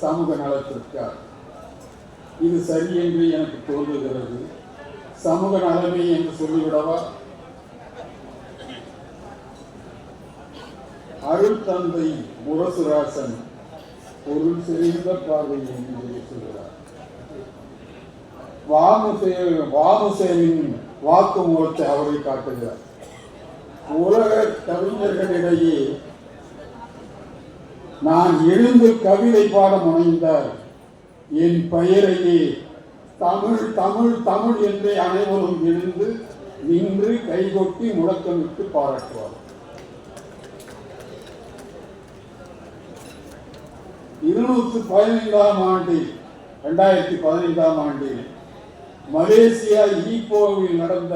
சமூக நலத்திற்காக. இது சரி என்று எனக்கு தோன்றுகிறது. சமூக நலமே என்று சொல்லிவிடவா? அருள் தந்தை முரசுராசன் பொருள் செறிந்த பார்வை என்று சொல்கிறார். வாமுசேவின் வாக்குமூலத்தை அவரை காட்டுகிறார். உலக கவிஞர்களிடையே நான் எழுந்து கவிதை பாட முனைந்தால் என் பெயரையே தமிழ் தமிழ் தமிழ் என்றே அனைவரும் எழுந்து நின்று கைகொட்டி முழக்கமிட்டு பாராட்டுவார். 2015ஆம் ஆண்டில் மலேசியா ஈப்போவில் நடந்த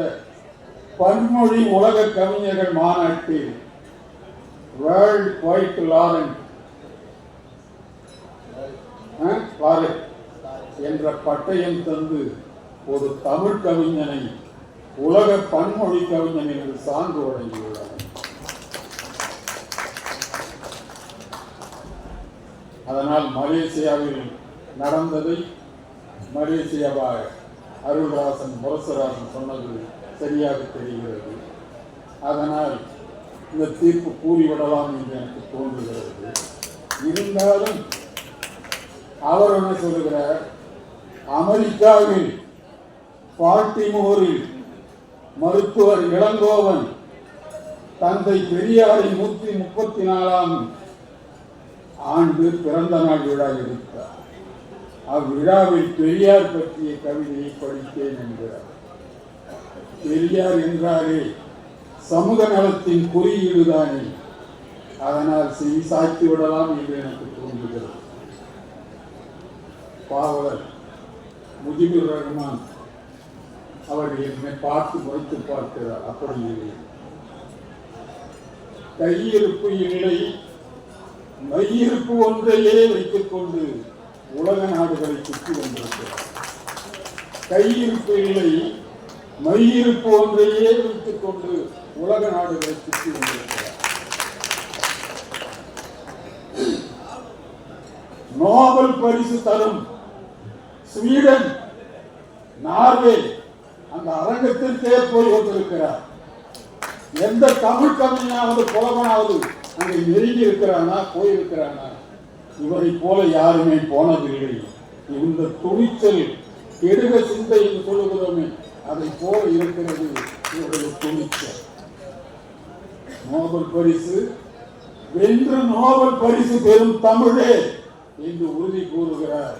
பன்மொழி உலக கவிஞர்கள் மாநாட்டில் வேர்ல்ட் குவைட் லாரன்ட் என்ற பட்டயம் தந்து ஒரு தமிழ் கவிஞனை உலக பன்மொழி கவிஞன் என்று சான்று வழங்கியுள்ளார். அதனால் மலேசியாவில் நடந்ததை மலேசியாவா அருள்ராசன் முரசராசன் சொன்னது சரியாக தெரிகிறது. அதனால் இந்த தீர்ப்பு கூறிவிடலாம் என்று எனக்கு தோன்றுகிறது. இருந்தாலும் அவர் என்ன சொல்லுகிறார்? அமெரிக்காவில் பால்டிமோரில் மருத்துவர் இளங்கோவன் தந்தை பெரியாரின் 134ஆம் ஆண்டு பிறந்த நாள் விழா எடுத்தார். அவ்விழாவில் பெரியார் பற்றிய கவிதையை படித்தேன் என்கிறார். பெரியார் என்றாரே சமூக நலத்தின் குறியீடுதானே, அதனால் செவி சாய்த்து விடலாம் என்று எனக்கு தோன்றுகிறது. பாவலர் முஜிபுர் ரஹ்மான் அவர் என்னை பார்த்து வைத்து பார்க்கிறார். அப்படி இல்லை, கையிருப்பு இல்லை, மையிருப்பு ஒன்றையே வைத்துக் கொண்டு உலக நாடுகளை சுற்றி வந்திருக்கிறார். கையிருப்பு இல்லை, மையிருப்பு ஒன்றையே வைத்துக் கொண்டு உலக நாடுகளை சுற்றி வந்திருக்கிறார். நோபல் பரிசு தரும் ஸ்வீடன், நார்வே அந்த அரங்கத்திற்கே போய் கொண்டிருக்கிறார். எந்த தமிழ் கவிஞனாவது புலவனாவது அங்கே நெருங்கி இருக்கிறானா, போயிருக்கிறானா? இவரை போல யாருமே போனதில்லை. இந்த துணிச்சல் கெடுக சிந்தை என்று சொல்லுகிறோமே, அதை போல இருக்கிறது இவருடைய துணிச்சல். நோபல் பரிசு வென்று நோபல் பரிசு பெறும் தமிழே என்று உறுதி கூறுகிறார்.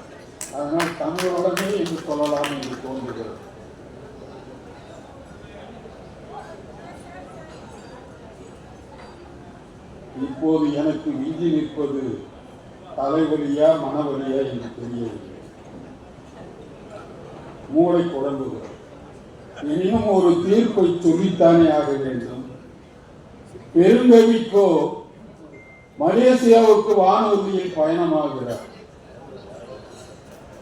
அதனால் தமிழோடமே என்று சொல்லலாம் என்று தோன்றுகிறது. இப்போது எனக்கு விஞ்சி நிற்பது தலைவலியா மனவலியா என்று தெரியவில்லை. மூளை குழம்புகிறது. எனினும் ஒரு தீர்ப்பை சொல்லித்தானே ஆக வேண்டும். பெருங்கவிக்கோ மலேசியாவுக்கு வானூர்தியில் பயணமாகிறார்.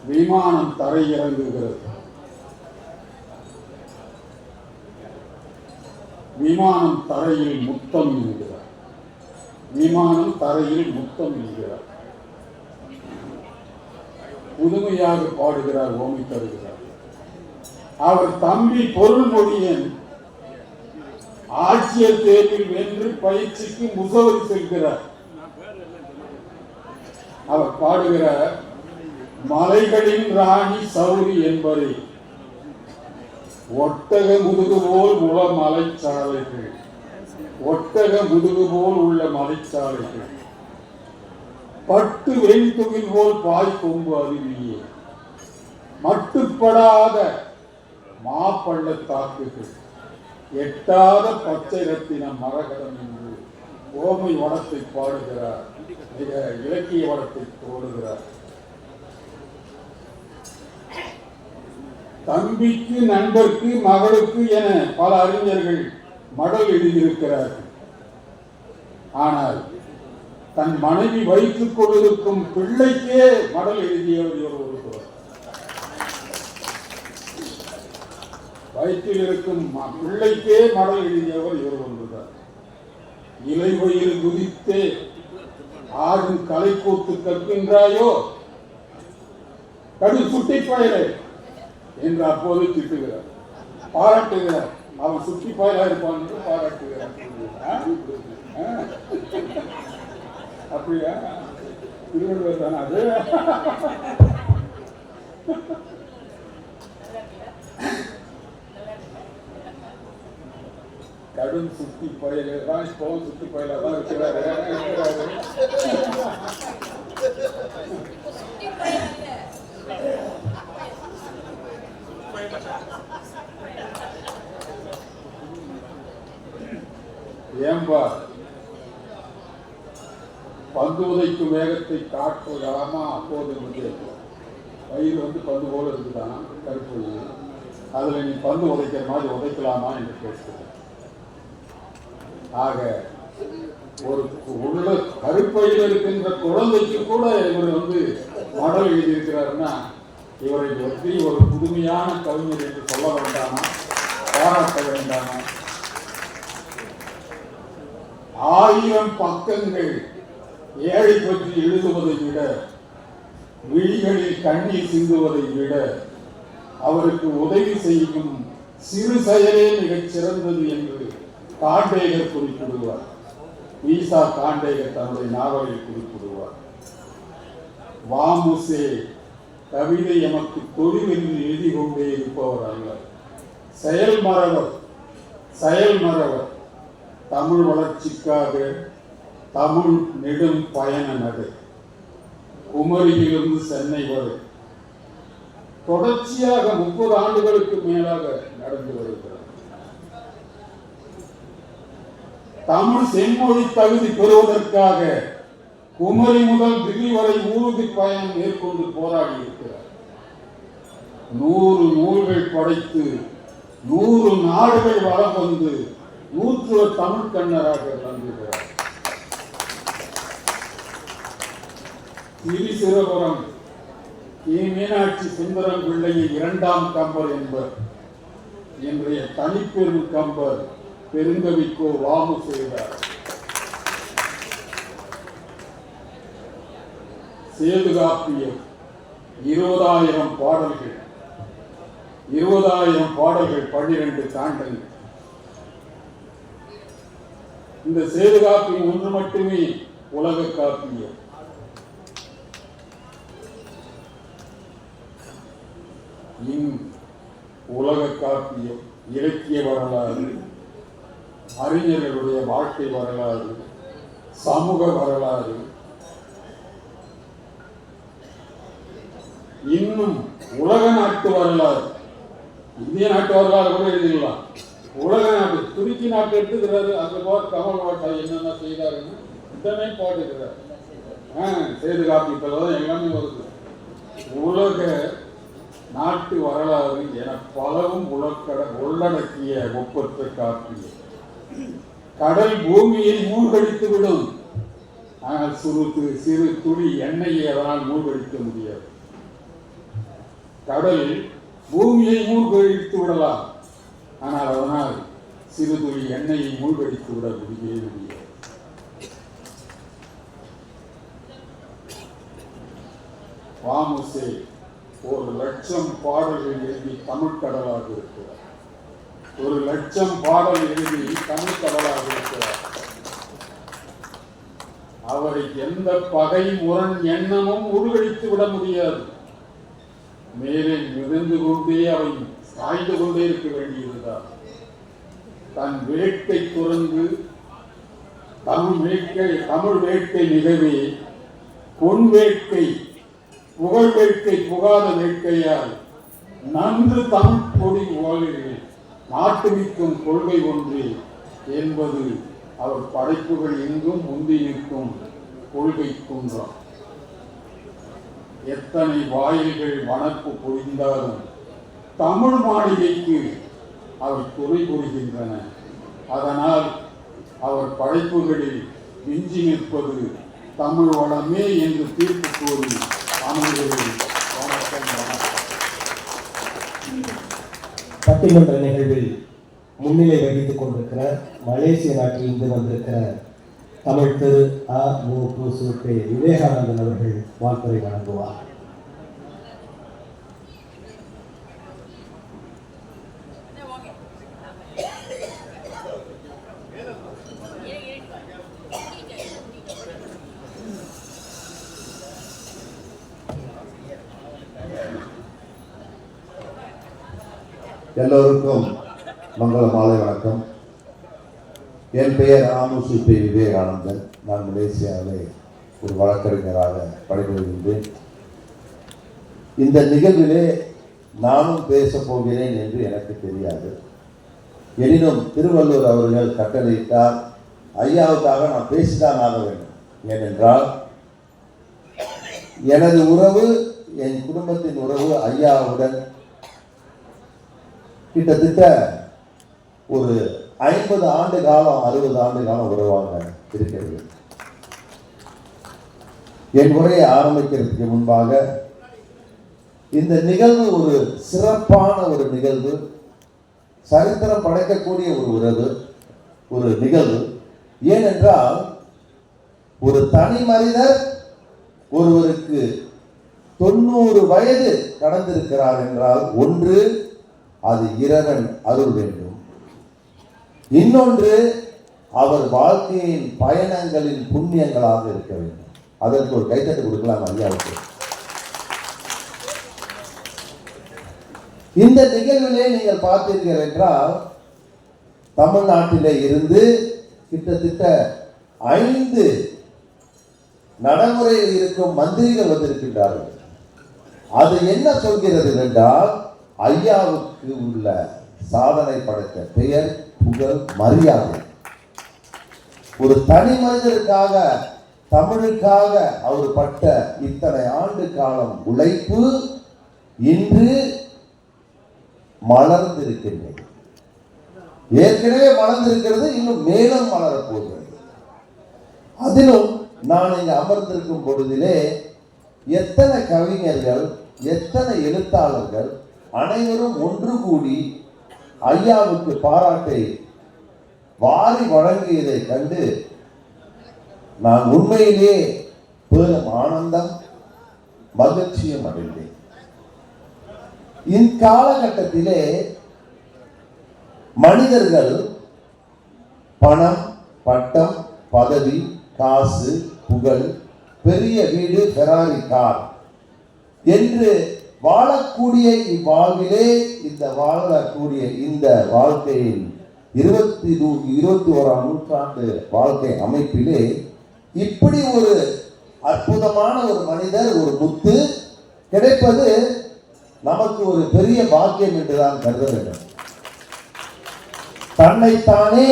விமானம் தரையிறங்குகிறது. விமானம் தரையில் முத்தம் இடுகிறார். விமானம் தரையில் முத்தம் இடுகிறார். புதுமையாக பாடுகிறார், ஓமை தருகிறார். அவர் தம்பி பொருள்மொழியன் ஆட்சியர் தேர்வில் வென்று பயிற்சிக்கு முகவரி செல்கிறார். அவர் பாடுகிறார், மலைகளின் ராணி சௌரி என்பதை ஒட்டக முதுகு போல் உள்ள மலைச்சாலைகள், ஒட்டக முதுகு போல் உள்ள மலைச்சாலைகள், பட்டு வெண்துகில் போல் பாய் கொம்பு அருவியே, மட்டுப்படாத மாப்பள்ளத்தாக்குகள், எட்டாத பச்சை ரத்தின மரகதம் என்று ஓமை வடத்தை பாடுகிறார். மிக இலக்கிய வடத்தை போடுகிறார். தம்பிக்கு, நண்பருக்கு, மகளுக்கு என பல அறிஞர்கள் மடல் எழுதியிருக்கிறார்கள். ஆனால் தன் மனைவி வைத்துக் கொண்டிருக்கும் பிள்ளைக்கே மடல் எழுதியவர் ஒருவர். வயிற்றில் இருக்கும் பிள்ளைக்கே மடல் எழுதியவர் இவர் ஒன்றுதான். இலை வயிறு குதித்தே ஆடும் கலைக்கூத்து கற்கின்றாயோ கடு சுட்டி பயலே என்று அப்போது திட்டுகிறார், பாராட்டுகிறார். அவன் சுட்டி பயலா இருப்பான் என்று பாராட்டுகிறார். அப்படியா? திருவள்ளுவர் தானே அது? கடும் சுத்தி பயலே தான் இப்போ சுத்தி பயலா தான் இருக்கிறாரு. ஏன்பா பந்து உதைக்கும் வேகத்தை காட்டுவதாமா? அப்போது வயிறு பந்து போல இருக்குதான் கருப்பு, அதுல நீ பந்து உதைக்கிற மாதிரி உதைக்கலாமா என்று கேட்கிறேன். ஆக ஒரு உள்ள கருப்பையில் இருக்கின்ற குழந்தைக்கு கூட இவர் மடல் எழுதியிருக்கிறாருன்னா இவரை பற்றி ஒரு புதுமையான கவிஞர் என்று சொல்ல வேண்டாமா? பாராட்ட வேண்டாமா? 1000 பக்கங்கள் ஏழை பற்றி எழுதுவதை விட, விழிகளில் கண்ணீர் சிந்துவதை விட அவருக்கு உதவி செய்யும் சிறு செயலே மிகச் சிறந்தது என்று காண்டேகர் குறிப்பிடுவார். ஈசா காண்டேகர் தன்னுடைய நாவலில் குறிப்பிடுவார். வாமுசே கவிதை எமக்கு தொழில் என்று எழுதி கொண்டே இருப்பவர் அல்ல, செயல்மறவர். தமிழ் வளர்ச்சிக்காக தமிழ் நெடும் பயண நடை குமரியிலிருந்து சென்னை வரை தொடர்ச்சியாக 30 ஆண்டுகளுக்கு மேலாக நடந்து வருகிறது. தமிழ் செம்மொழி தகுதி பெறுவதற்காக குமரி முதல் தில்லி வரை ஊர்தி பயணம் மேற்கொண்டு போராடி இருக்கிறார். 100 நூல்கள் படைத்து 100 நாடுகள் வளம் வந்து 100 தமிழ் கண்ணராக தந்துகிறார். திரிசிரபுரம் மீனாட்சி சுந்தரம் பிள்ளையை 2ஆம் கம்பர் என்பர். இன்றைய தனிப்பெரும் கம்பர் பெருங்கவிக்கோ வாமு செய்தார். சேதுகாப்பியம் 20,000 பாடல்கள், 12 காண்டங்கள். இந்த சேதுகாப்பியம் ஒன்று மட்டுமே உலக காப்பியம். உலக காப்பியம், இலக்கிய வரலாறு, அறிஞர்களுடைய வாழ்க்கை வரலாறு, சமூக வரலாறு, இன்னும் உலக நாட்டு வரலாறு. இந்திய நாட்டு வரலாறு கூட எழுதிடலாம். உலக நாட்டு, துருக்கி நாட்டு எடுத்துக்கிறாரு. அங்க போர் கமல் வாட்டா என்னென்ன செய்தாருன்னு இத்தனை பாடுகிறார். சேதுகாப்பியத்தில் தான் எல்லாமே வருது. உலக நாட்டு வரலாறு என பலவும் உள்ளடக்கிய ஒப்பற்ற காப்பியம். கடல் பூமியை மூழ்கடித்து விடும், ஆனால் சிறு துளி எண்ணெயை அதனால் மூழ்கடிக்க முடியாது. கடல் பூமியை மூழ்கடித்து விடலாம், ஆனால் அதனால் சிறு துளி எண்ணெயை மூழ்கடித்து விட முடியாது. வாமுசே 1,00,000 பாடல்கள் எழுதி தமிழ் கடலாக இருக்கிறார். 1,00,000 பாடல் எழுதி தமிழ் கடலாக இருக்கிறார். அவரை எந்த பகை முரண் எண்ணமும் உருவடித்து விட முடியாது. மேலே மிதந்து கொண்டே அவை சாய்ந்து கொண்டே இருக்க வேண்டியிருந்தார். தன் வேட்கை துறந்து தமிழ் வேட்கை நிகழ்வே பொன் வேட்கை, புகழ் வேட்கை புகாத வேட்கையால் நன்று தமிழ் கொடி வாழ்கிறேன் நாட்டுமிக்கும் கொள்கை ஒன்று என்பது அவர் படைப்புகள் எங்கும் முந்தி நிற்கும் கொள்கை குன்றம். எத்தனை வாயில்கள் வனப்பு பொழிந்தாலும் தமிழ் மாளிகைக்கு அவை துணை புரிகின்றன. அதனால் அவர் படைப்புகளில் விஞ்சி நிற்பது தமிழ் வளமே என்று தீர்ப்பு கூறி அமைகிறது. வணக்கம். பட்டிமன்ற நிகழ்வில் முன்னிலை வகித்துக் கொண்டிருக்கிற மலேசிய நாட்டிலிருந்து வந்திருக்கிற தமிழ் திரு அ மு சு விவேகானந்தன் அவர்கள் வாழ்த்துரை வழங்குவார். எல்லோருக்கும் மங்கள மாலை வணக்கம். என் பெயர் ஆமுசி விவேகானந்தன். நான் மலேசியாவில் ஒரு வழக்கறிஞராக பணிபுரிகின்றேன். இந்த நிகழ்விலே நானும் பேசப் போகிறேன் என்று எனக்கு தெரியாது. எனினும் திருவள்ளுவர் அவர்கள் கட்டளையிட்டார், ஐயாவுக்காக நான் பேசிதான் ஆக வேண்டும். ஏனென்றால் எனது உறவு, என் குடும்பத்தின் உறவு ஐயாவுடன் கிட்டத்தட்ட ஒரு 50 ஆண்டு காலம் 60 ஆண்டு காலம் உறவாக இருக்கிறது. என் உரையை ஆரம்பிக்கிறதுக்கு முன்பாக இந்த நிகழ்வு ஒரு சிறப்பான ஒரு நிகழ்வு, சரித்திரம் படைக்கக்கூடிய ஒரு உறவு, ஒரு நிகழ்வு. ஏனென்றால் ஒரு தனி மனிதர் ஒருவருக்கு 90 வயது கடந்திருக்கிறார் என்றால், ஒன்று அது இறைவன் அருள் வேண்டும், இன்னொன்று அவர் வாழ்க்கையின் பயணங்களின் புண்ணியங்களாக இருக்க வேண்டும். அதற்கு ஒரு கைத்தட்டு கொடுக்கலாம் ஐயாவுக்கு. இந்த நிகழ்விலே நீங்கள் பார்த்தீர்கள் என்றால், தமிழ்நாட்டிலே இருந்து கிட்டத்தட்ட 5 நடைமுறையில் இருக்கும் மந்திரிகள் வந்திருக்கின்றார்கள். அது என்ன சொல்கிறது என்றால், ஐயாவுக்கு உள்ள சாதனை படைத்த பெயர், புகழ், மரியாதை. ஒரு தனி மனிதருக்காக, தமிழுக்காக அவர் பட்ட இத்தனை ஆண்டு காலம் உழைப்பு இன்று மலர்ந்திருக்கின்றது. ஏற்கனவே மலர்ந்திருக்கிறது, இன்னும் மேலும் மலரப்போகிறது. அதிலும் நான் இங்கு அமர்ந்திருக்கும் பொழுதிலே எத்தனை கவிஞர்கள், எத்தனை எழுத்தாளர்கள் அனைவரும் ஒன்று கூடி ஐயாவுக்கு பாராட்டை வாரி வழங்கியதை கண்டு நான் உண்மையிலே பெரும் ஆனந்தம், மகிழ்ச்சியும் அடைந்தேன். இக்காலகட்டத்திலே மனிதர்கள் பணம், பட்டம், பதவி, காசு, புகழ், பெரிய வீடு, ஃபெராரி கார் என்று வாழக்கூடிய இவ்வாழ்விலே, இந்த வாழக்கூடிய இந்த வாழ்க்கையில் 21ஆம் நூற்றாண்டு வாழ்க்கை அமைப்பிலே இப்படி ஒரு அற்புதமான ஒரு மனிதர், ஒரு முத்து கிடைப்பது நமக்கு ஒரு பெரிய பாக்கியம் என்றுதான் கருத வேண்டும். தன்னைத்தானே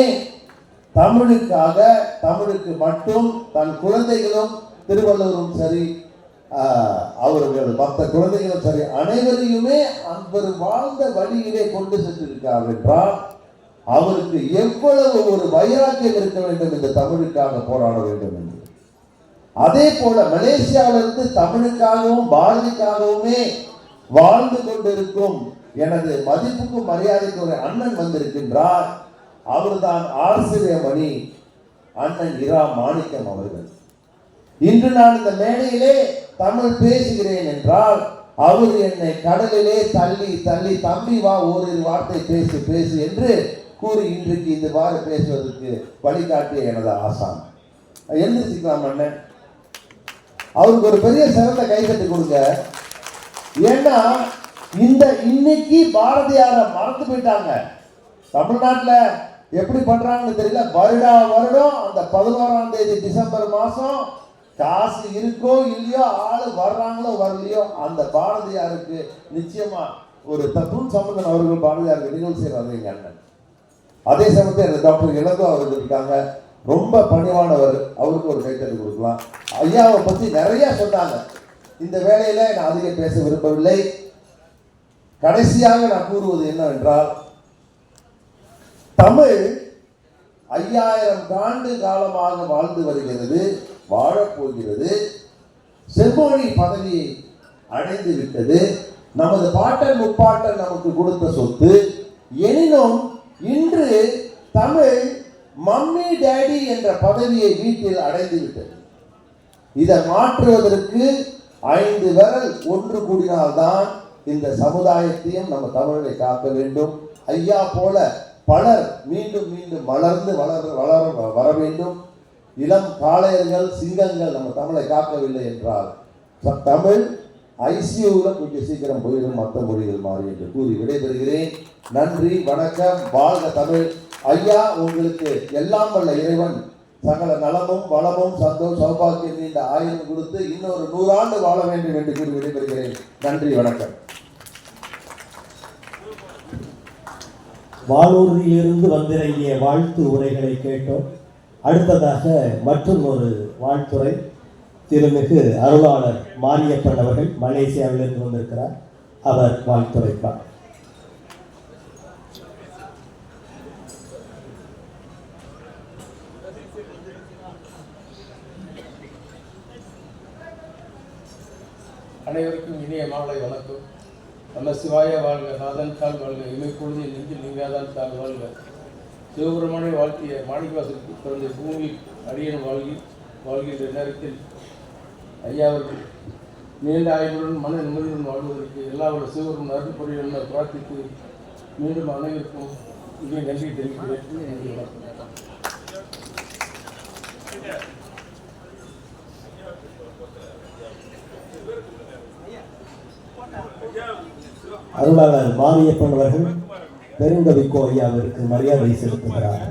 தமிழுக்காக, தமிழுக்கு மட்டும் தன் குழந்தைகளும், திருவள்ளுவரும் சரி, அவர்கள் மற்ற குழந்தைகளும் சரி, அனைவரையுமே அவர் வாழ்ந்த வழியிலே கொண்டு சென்றிருக்கிறார் என்றால் அவருக்கு எவ்வளவு ஒரு வைராக்கியம் இருக்க வேண்டும் இந்த தமிழுக்காக போராட வேண்டும் என்று. அதே போல மலேசியாவிலிருந்து தமிழுக்காகவும் பாரதிக்காகவுமே வாழ்ந்து கொண்டிருக்கும் எனது மதிப்புக்கும் மரியாதைக்கு ஒரு அண்ணன் வந்திருக்கின்றார். அவர்தான் ஆசிரியமணி அண்ணன் இரா மாணிக்கம் அவர்கள். இன்று நான் இந்த மேடையிலே தமிழ் பேசுகிறேன் என்றால் அவர் என்னை கடலிலே தள்ளி தள்ளி, தம்பி வா ஓரிரு வார்த்தை பேசு பேசு என்று கூறி இன்றைக்கு இந்த வாரம் பேசுவதற்கு வழிகாட்டிய எனது ஆசான். எழுந்திருச்சுக்கலாம் அண்ணன், அவருக்கு ஒரு பெரிய சிறந்த கைதட்டி கொடுங்க. ஏன்னா இந்த இன்னைக்கு பாரதியாரை மறந்து போயிட்டாங்க. தமிழ்நாட்டில் எப்படி பண்றாங்கன்னு தெரியல. வருடம் அந்த 11ஆம் தேதி டிசம்பர் மாசம் காசு இருக்கோ இல்லையோ, ஆளு வர்றாங்களோ வரலையோ, அந்த பாரதியாருக்கு நிச்சயமா ஒரு தூண் சம்பந்தன் அவர்கள் பாரதியாருக்கு நிகழ்ச்சி செய்யறாங்க எங்க அண்ணன். அதே சமயத்தில் டாக்டர் இளங்கோ அவர்கள் இருக்காங்க, ரொம்ப பணிவானவர், அவருக்கு ஒரு கைத்தறி கொடுக்கலாம். ஐயாவை பற்றி நிறைய சொன்னாங்க. இந்த வேளையில நான் அதிகம் பேச விரும்பவில்லை. கடைசியாக நான் கூறுவது என்னவென்றால், தமிழ் 5000 ஆண்டு காலமாக வாழ்ந்து வருகிறது, வாழப்போகிறது, செம்மொழி பதவியை அடைந்து விட்டது. நமது பாட்டன் முப்பாட்டன் நமக்கு கொடுத்த சொத்து எனினும் இன்று தமிழ் மம்மி டேடி என்ற பதவியை வீட்டில் அடைந்து விட்டது. இதை மாற்றுவதற்கு 5 விரல் ஒன்று கூடினால்தான் இந்த சமுதாயத்தையும் நம்ம தமிழை காக்க வேண்டும். ஐயா போல பலர் மீண்டும் மீண்டும் வளர்ந்து வர வேண்டும். இளம் காளையர்கள், சிங்கங்கள் நம்ம தமிழை காக்கவில்லை என்றால் தமிழ் ஐசியூவில் கொஞ்சம் சீக்கிரம் போயிடும், மற்ற மொழிகள் மாறி என்று கூறி விடைபெறுகிறேன். நன்றி, வணக்கம், வாழ்க தமிழ். ஐயா, உங்களுக்கு எல்லாம் வல்ல இறைவன் சகல நலமும் வளமும் சௌபாக்கியம் நீண்ட ஆயுதம் கொடுத்து இன்னொரு 100 ஆண்டு வாழ வேண்டும் என்று கூறி விடைபெறுகிறேன். நன்றி, வணக்கம். வானூர்தியிலிருந்து வந்திறங்கிய வாழ்த்து உரைகளை கேட்டோம். அடுத்ததாக மற்றும் ஒரு வாழ்த்துரை திருமிகு அருளாளர் மாரியப்பன் அவர்கள் மலேசியாவிலிருந்து வந்திருக்கிறார். அவர் வாழ்த்துரைப்பார். அனைவருக்கும் இனிய மாலை வணக்கம். நம்ம சிவாய வாழ்க, நாதன் தாள் வாழ்க, இமைப்பொழுது நெஞ்சில் நீங்காதான் தாள் வாழ்க. சிவபெருமானை வாழ்த்திய மாணிக்கவாசலுக்கு பிறந்த பூமி அடியன் வாழ்கின்ற நேரத்தில் ஐயாவர்கள் நீண்ட ஆய்வுடன் மன நிம்மதியுடன் வாழ்வதற்கு எல்லாரோட சிவபெருமான் அருள் புரியுடன் பிரார்த்தித்து மீண்டும் அனைவருக்கும் இங்கே நன்றி தெரிவிக்கிறேன். அருளாளர் மாரியப்பன் அவர்கள் பெருங்கவிக்கோ ஐயாவிற்கு மரியாதை செலுத்துகிறார்.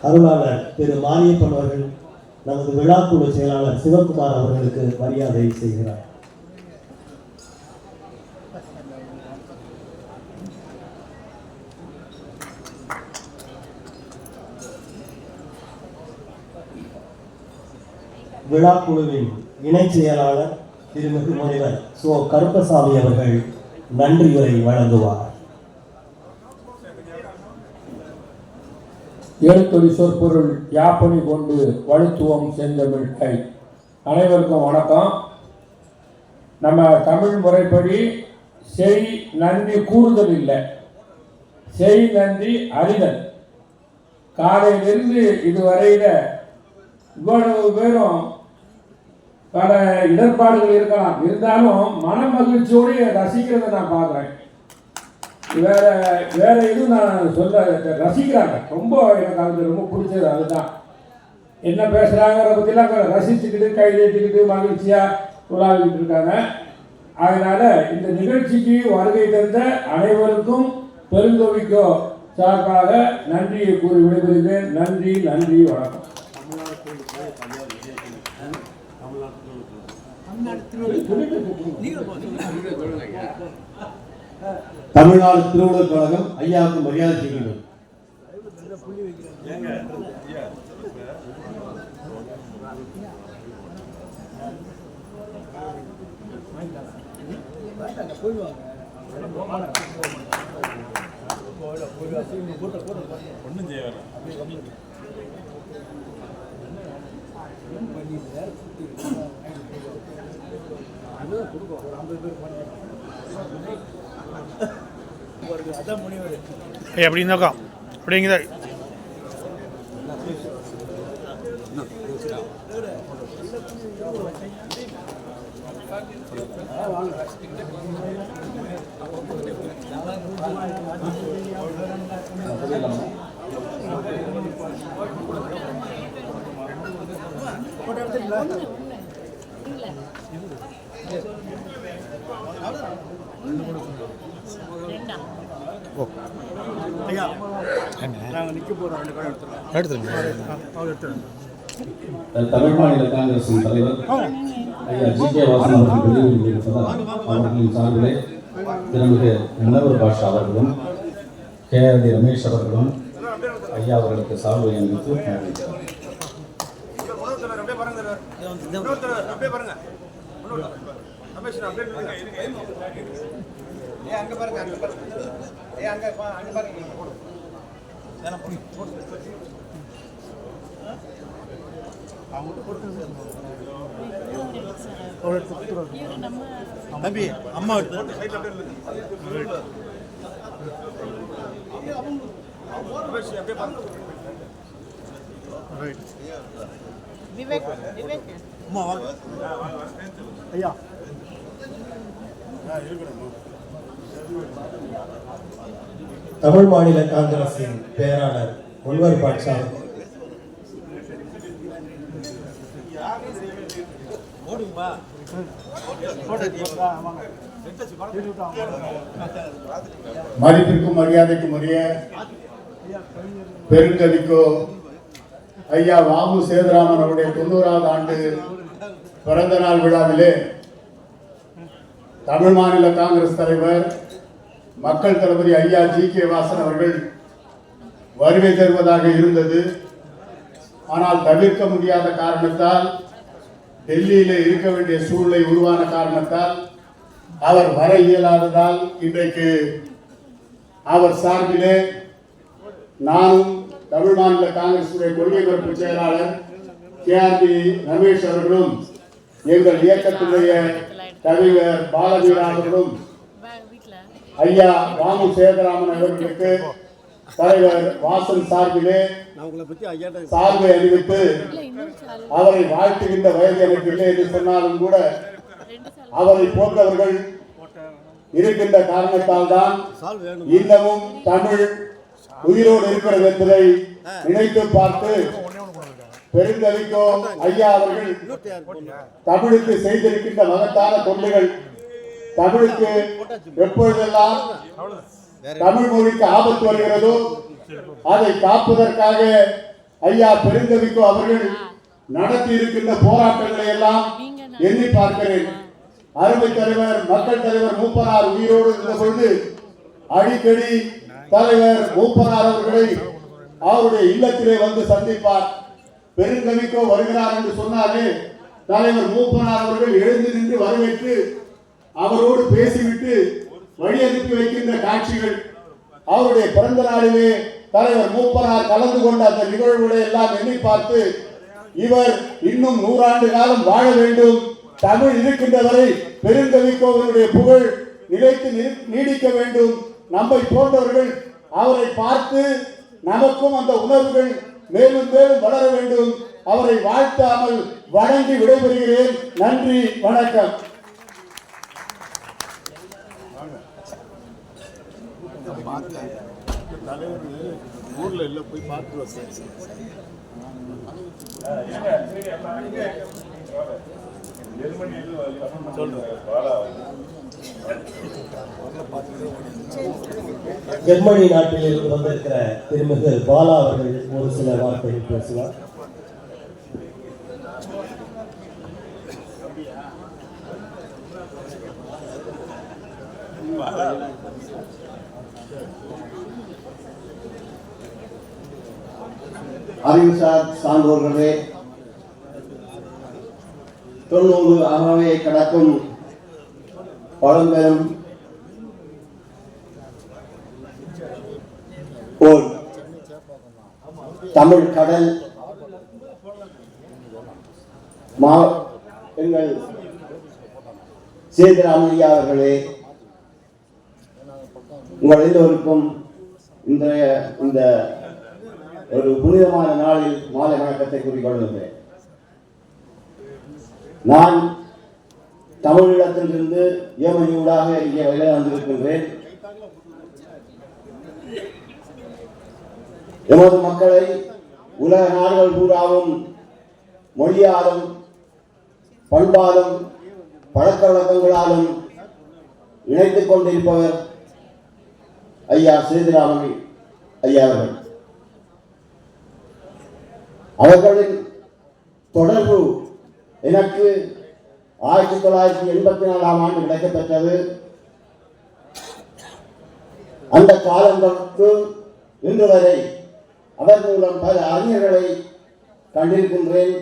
அருளாளர் திரு மாரியப்பன் அவர்கள் நமது விழாக்குழு செயலாளர் சிவகுமார் அவர்களுக்கு மரியாதை செய்கிறார். விழாக்குழுவின் இணை செயலாளர் திருமிகு முனைவர் சோ கருப்பசாமி அவர்கள் நன்றியுரை வழங்குவார். எழுத்தொடி சொற்பொருள் யாப்பனி கொண்டு வலுத்துவம் செந்தமிழ் கை. அனைவருக்கும் வணக்கம். நம்ம தமிழ் முறைப்படி செய் நன்றி கூறுதல் இல்லை, செய் நன்றி அறிதல். காலையிலிருந்து இதுவரையில இவ்வளவு பேரும் பல இடர்பாடுகள் இருக்கலாம், இருந்தாலும் மன மகிழ்ச்சியோடு ரசிக்கிறத நான் பார்க்குறேன். வேற எதுவும் நான் சொல்ல ரசிக்கிறாங்க. ரொம்ப எனக்கு அது ரொம்ப பிடிச்சது அதுதான். என்ன பேசுகிறாங்கிற பற்றிலாம் ரசிச்சுக்கிட்டு கை தட்டிக்கிட்டு மகிழ்ச்சியாக உலாவிக்கிட்டு இருக்காங்க. அதனால் இந்த நிகழ்ச்சிக்கு வருகை தந்த அனைவருக்கும் பெருங்கோவிக்கோ சார்பாக நன்றியை கூறி விடைபெறுகிறேன். நன்றி, நன்றி, வணக்கம். தமிழ்நாடு திருவள்ளுவர் கழகம் ஐயாவுக்கு மரியாதை செய்கின்றோம். ஒன்றும் செய்ய அப்படின்னாக்கா அப்படிங்கிற தமிழ் மாநில காங்கிரசின் தலைவர் ஐயா ஜி.கே. வாசன் அவர்கள் வெளியிட்டிருப்பதால் அவர்களின் சார்பிலே திருமிகு முனவர் பாஷா அவர்களும் கே.ஆர்.டி. ரமேஷ் அவர்களும் ஐயா அவர்களுக்கு சால்வை அணிவித்து தம்பி அம்மா ஐயா தமிழ் மாநில காங்கிரசின் பேராளர் முன்வர் பாட்ஷா மதிப்பிற்கும் மரியாதைக்கும் உரிய பெருங்கவிக்கோ ஐயா வாமு சேதுராமன் அவருடைய 90வது ஆண்டு பிறந்த நாள் விழாவிலே தமிழ் மாநில காங்கிரஸ் தலைவர் மக்கள் தளபதி ஐயா ஜி.கே. வாசன் அவர்கள் வருகை தருவதாக இருந்தது. ஆனால் தவிர்க்க முடியாத காரணத்தால், டெல்லியிலே இருக்க வேண்டிய சூழ்நிலை உருவான காரணத்தால் அவர் வர இயலாததால் இன்றைக்கு அவர் சார்பிலே நானும் தமிழ் மாநில காங்கிரசுடைய கொள்கை பரப்பு செயலாளர் கே.ஆர்.பி. ரமேஷ் அவர்களும் எங்கள் இயக்கத்துடைய தலைவர் பாலவீரா அவர்களும் ஐயா வாமு சேதுராமன் அவர்களுக்கு தலைவர் வாசன் சார்பிலே சார்பை அறிவித்து அவரை வாழ்த்துகின்ற வயது எனக்கு இல்லை என்று சொன்னாலும் கூட அவரை போன்றவர்கள் இருக்கின்ற காரணத்தால் தான் இன்னமும் தமிழ் உயிரோடு இருக்கிறது என்பதை நினைத்து பார்த்து பெருங்கவிக்கோ ஐயா அவர்கள் தமிழுக்கு செய்திருக்கின்ற மகத்தான தொண்டுகள், தமிழுக்கு எப்பொழுதெல்லாம் தமிழ் மொழிக்கு ஆபத்து வருகிறதோ அதை காப்பதற்காக ஐயா பெருங்கவிக்கோ அவர்கள் நடத்தி இருக்கின்ற போராட்டங்களை எல்லாம் எண்ணி பார்க்கிறேன். அருமை தலைவர் மக்கள் தலைவர் மூப்பனார் உயிரோடு இருந்த பொழுது அடிக்கடி தலைவர் மூப்பனார் அவர்களை அவருடைய இல்லத்திலே வந்து சந்திப்பார். பெருங்கவிக்கோ வருகிறார் என்று சொன்னாலே தலைவர் மூப்பனார் அவர்கள் எழுந்து நின்று வரவேற்று அவரோடு பேசிவிட்டு வழி அனுப்பி வைக்கின்ற காட்சிகள், அவருடைய பிறந்த நாளிலே தலைவர் மூப்பனார் கலந்து கொண்ட அந்த நிகழ்வுகளை எல்லாம் எண்ணி பார்த்து இவர் இன்னும் 100 ஆண்டு காலம் வாழ வேண்டும், தமிழ் இருக்கின்ற வரை பெருங்கவிக்கோவனுடைய புகழ் நிலைத்து நீடிக்க வேண்டும், நம்மை போன்றவர்கள் அவரை பார்த்து நமக்கும் அந்த உணர்வுகள் மேலும் மேலும் வளர வேண்டும், அவரை வாழ்த்தாமல் வணங்கி விடைபெறுகிறேன். நன்றி, வணக்கம். ஊர்ல இல்ல போய் பார்த்து ஜெர்மனி நாட்டில் இருந்து வந்திருக்கிற திருமிகு பாலா அவர்கள் ஒரு சில வார்த்தைகள் பேசுவார். அறிவுசார் சான்றோர்களே, 90 அகவை கடக்கும் பழம்பெரும் ஓர் தமிழ் கடல் எங்கள் சேதுராமையா அவர்களே, உங்கள் எல்லோருக்கும் இன்றைய இந்த ஒரு புனிதமான நாளில் மாலை வணக்கத்தை கூறிக்கொள்கின்றேன். நான் தமிழீழத்திலிருந்து யமனியூடாக இங்கே வெளியே வந்திருக்கின்றேன். எமது மக்களை உலக நாடுகள் பூராவும் மொழியாலும் பண்பாலும் பழக்க வழக்கங்களாலும் இணைத்துக் கொண்டிருப்பவர் ஐயா சேதுராமன் ஐயா அவர்கள். அவர்களின் தொடர்பு எனக்கு 1984ஆம் ஆண்டு கிடைக்கப்பெற்றது. அந்த காலங்களுக்கு இன்று வரை அவர் மூலம் பல அறிஞர்களை கண்டிருக்கின்றேன்,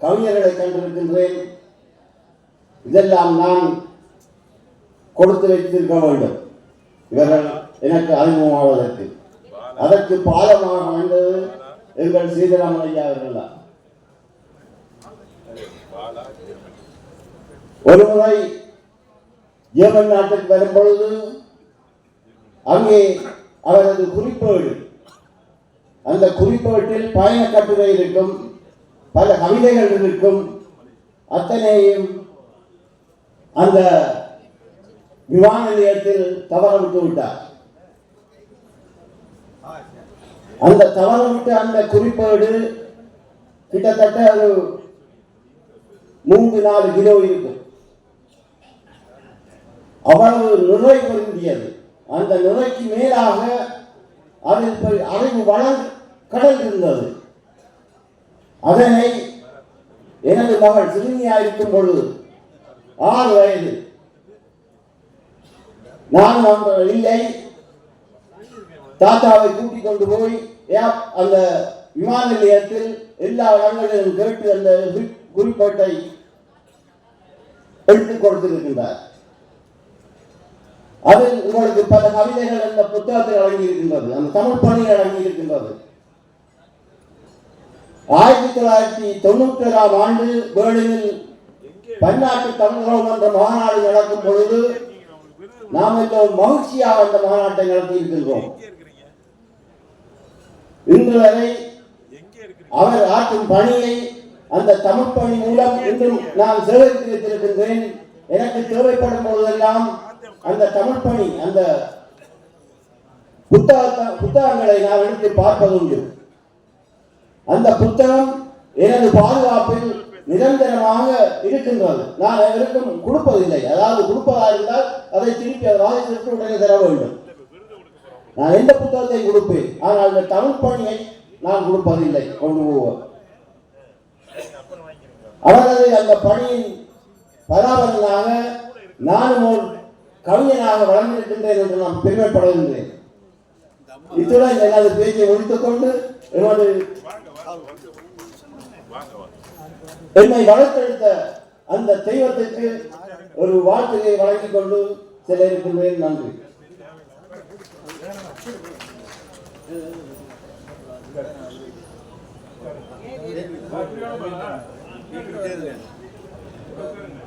கவிஞர்களை கண்டிருக்கின்றேன். இதெல்லாம் நான் கொடுத்து வைத்திருக்க வேண்டும். இவர்கள் எனக்கு அறிமுகமாவதற்கு. அதற்கு பாலமாக அமைந்தது எங்கள் சீதாராமன் ஐயா அவர்கள் தான். ஒருமுறை ஜெர்மன் நாட்டுக்கு வரும் பொழுது அங்கே அவரது குறிப்பேடு, அந்த குறிப்பேட்டில் பயண கட்டுரை இருக்கும், பல கவிதைகள் இருக்கும். அத்தனையும் அந்த விமான நிலையத்தில் தவற விட்டு விட்டார். அந்த தவற விட்டு அந்த குறிப்பேடு கிட்டத்தட்ட ஒரு 3-4 கிலோ இருக்கும். அவ்வளவு நிறை பொருந்தியது. அந்த நிறைக்கு மேலாக அதில் அறிவு வளம் கடல் இருந்தது. அதனை எனது மகள் சிறுமியாயிருக்கும் பொழுது 6 வயது, நான் இல்லை, தாத்தாவை கூட்டிக் கொண்டு போய் அந்த விமான நிலையத்தில் எல்லா இடங்களிலும் கேட்டு அந்த குறிப்பேட்டை எடுத்துக் கொடுத்திருக்கின்றார். அதில் உங்களுக்கு பல கவிதைகள் அந்த புத்தகத்தில் அடங்கி இருக்கின்றது, அந்த தமிழ் பணியில் அடங்கி இருக்கின்றது. 1991ஆம் ஆண்டு பேர்லினில் பன்னாட்டு தமிழகம் என்ற மாநாடு நடக்கும் பொழுது நாம் எல்லோரும் மகிழ்ச்சியாக அந்த மாநாட்டை நடத்தி இருக்கின்றோம். இன்று வரை அவர் ஆற்றும் பணியை அந்த தமிழ் பணி மூலம் இன்றும் நான் சேகரித்து வைத்திருக்கின்றேன். எனக்கு தேவைப்படும் போதெல்லாம் அந்த தமிழ் பணி, அந்த புத்தகங்களை நான் எடுத்து பார்ப்பதுண்டு. அந்த புத்தகம் எனது பாதுகாப்பில் நிரந்தரமாக இருக்கின்றது. நான் எவருக்கும் கொடுப்பதில்லை. அதாவது கொடுப்பதா இருந்தால் அதை திருப்பி வாதித்திற்கு உடனே தர வேண்டும். நான் எந்த புத்தகத்தை கொடுப்பேன், ஆனால் அந்த தமிழ் பணியை நான் கொடுப்பதில்லை, கொண்டு போவோம். அவரது அந்த பணியின் பராமரிப்பாக நானும் ஒரு கவிஞனாக வளர்ந்திருக்கின்றேன் என்று நான் பெருமைப்படுகின்றேன். இத்துடன் எனது பேச்சை முடித்துக் கொண்டு என்னை வளர்த்தெடுத்த அந்த தெய்வத்திற்கு ஒரு வாழ்க்கையை வழங்கிக் கொண்டு செல்ல இருக்கின்றேன். நன்றி.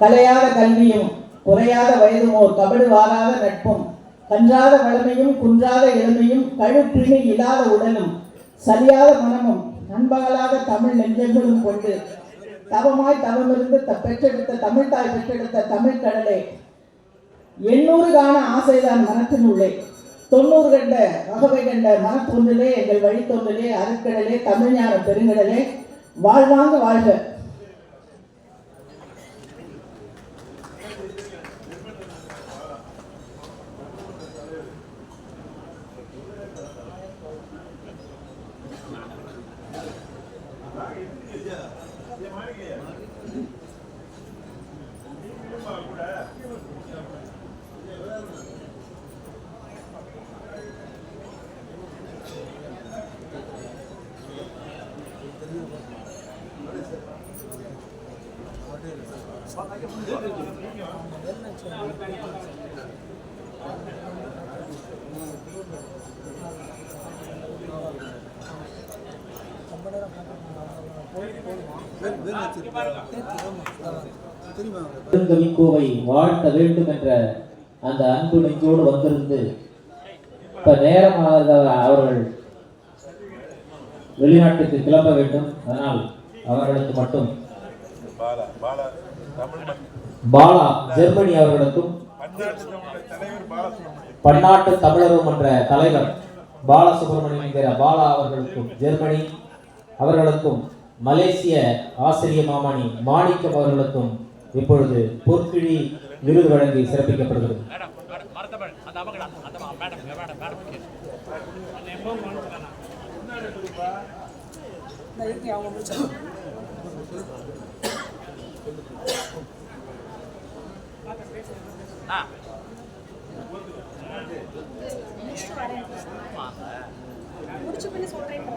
கலையாத கல்வியும் குறையாத வயதுமோர் கபடு வாராத நட்பும் கன்றாத வளமையும் குன்றாத இளமையும் கழுப்பிணி இல்லாத உடலும் சரியாத மனமும் நண்பகலாத தமிழ் நெஞ்சங்களும் கொண்டு தவமாய் தவமிருந்து பெற்றெடுத்த தமிழ்தாய் பெற்றெடுத்த தமிழ் கடலே 800 காண ஆசைதான் மனத்தின் உள்ளே 90 கண்ட வகவை கண்ட மனத்தொன்றிலே எங்கள் வழித்தொன்றிலே அருட்கடலே தமிழ்ஞான பெருங்கடலே வாழ்வாங்க வாழ்க. பெருங்கவிக்கோவை வாழ்த்த வேண்டும் என்ற அந்த அன்பு நெஞ்சோடு வந்திருந்து இப்ப நேரமாக அவர்கள் வெளிநாட்டுக்கு கிளம்ப வேண்டும். அதனால் அவர்களுக்கு மட்டும் பாலா ஜெர்மனி அவர்களுக்கும் பன்னாட்டு தமிழரும் என்ற தலைவர் பாலசுப்ரமணியம் என்கிற பாலா அவர்களுக்கும் ஜெர்மனி அவர்களுக்கும் மலேசிய ஆசிரிய மாமணி மாணிக்கம் அவர்களுக்கும் இப்பொழுது பொற்கிழி விருது வழங்கி சிறப்பிக்கப்படுகிறது. முடிச்சு பண்ணி சொல்றேன்.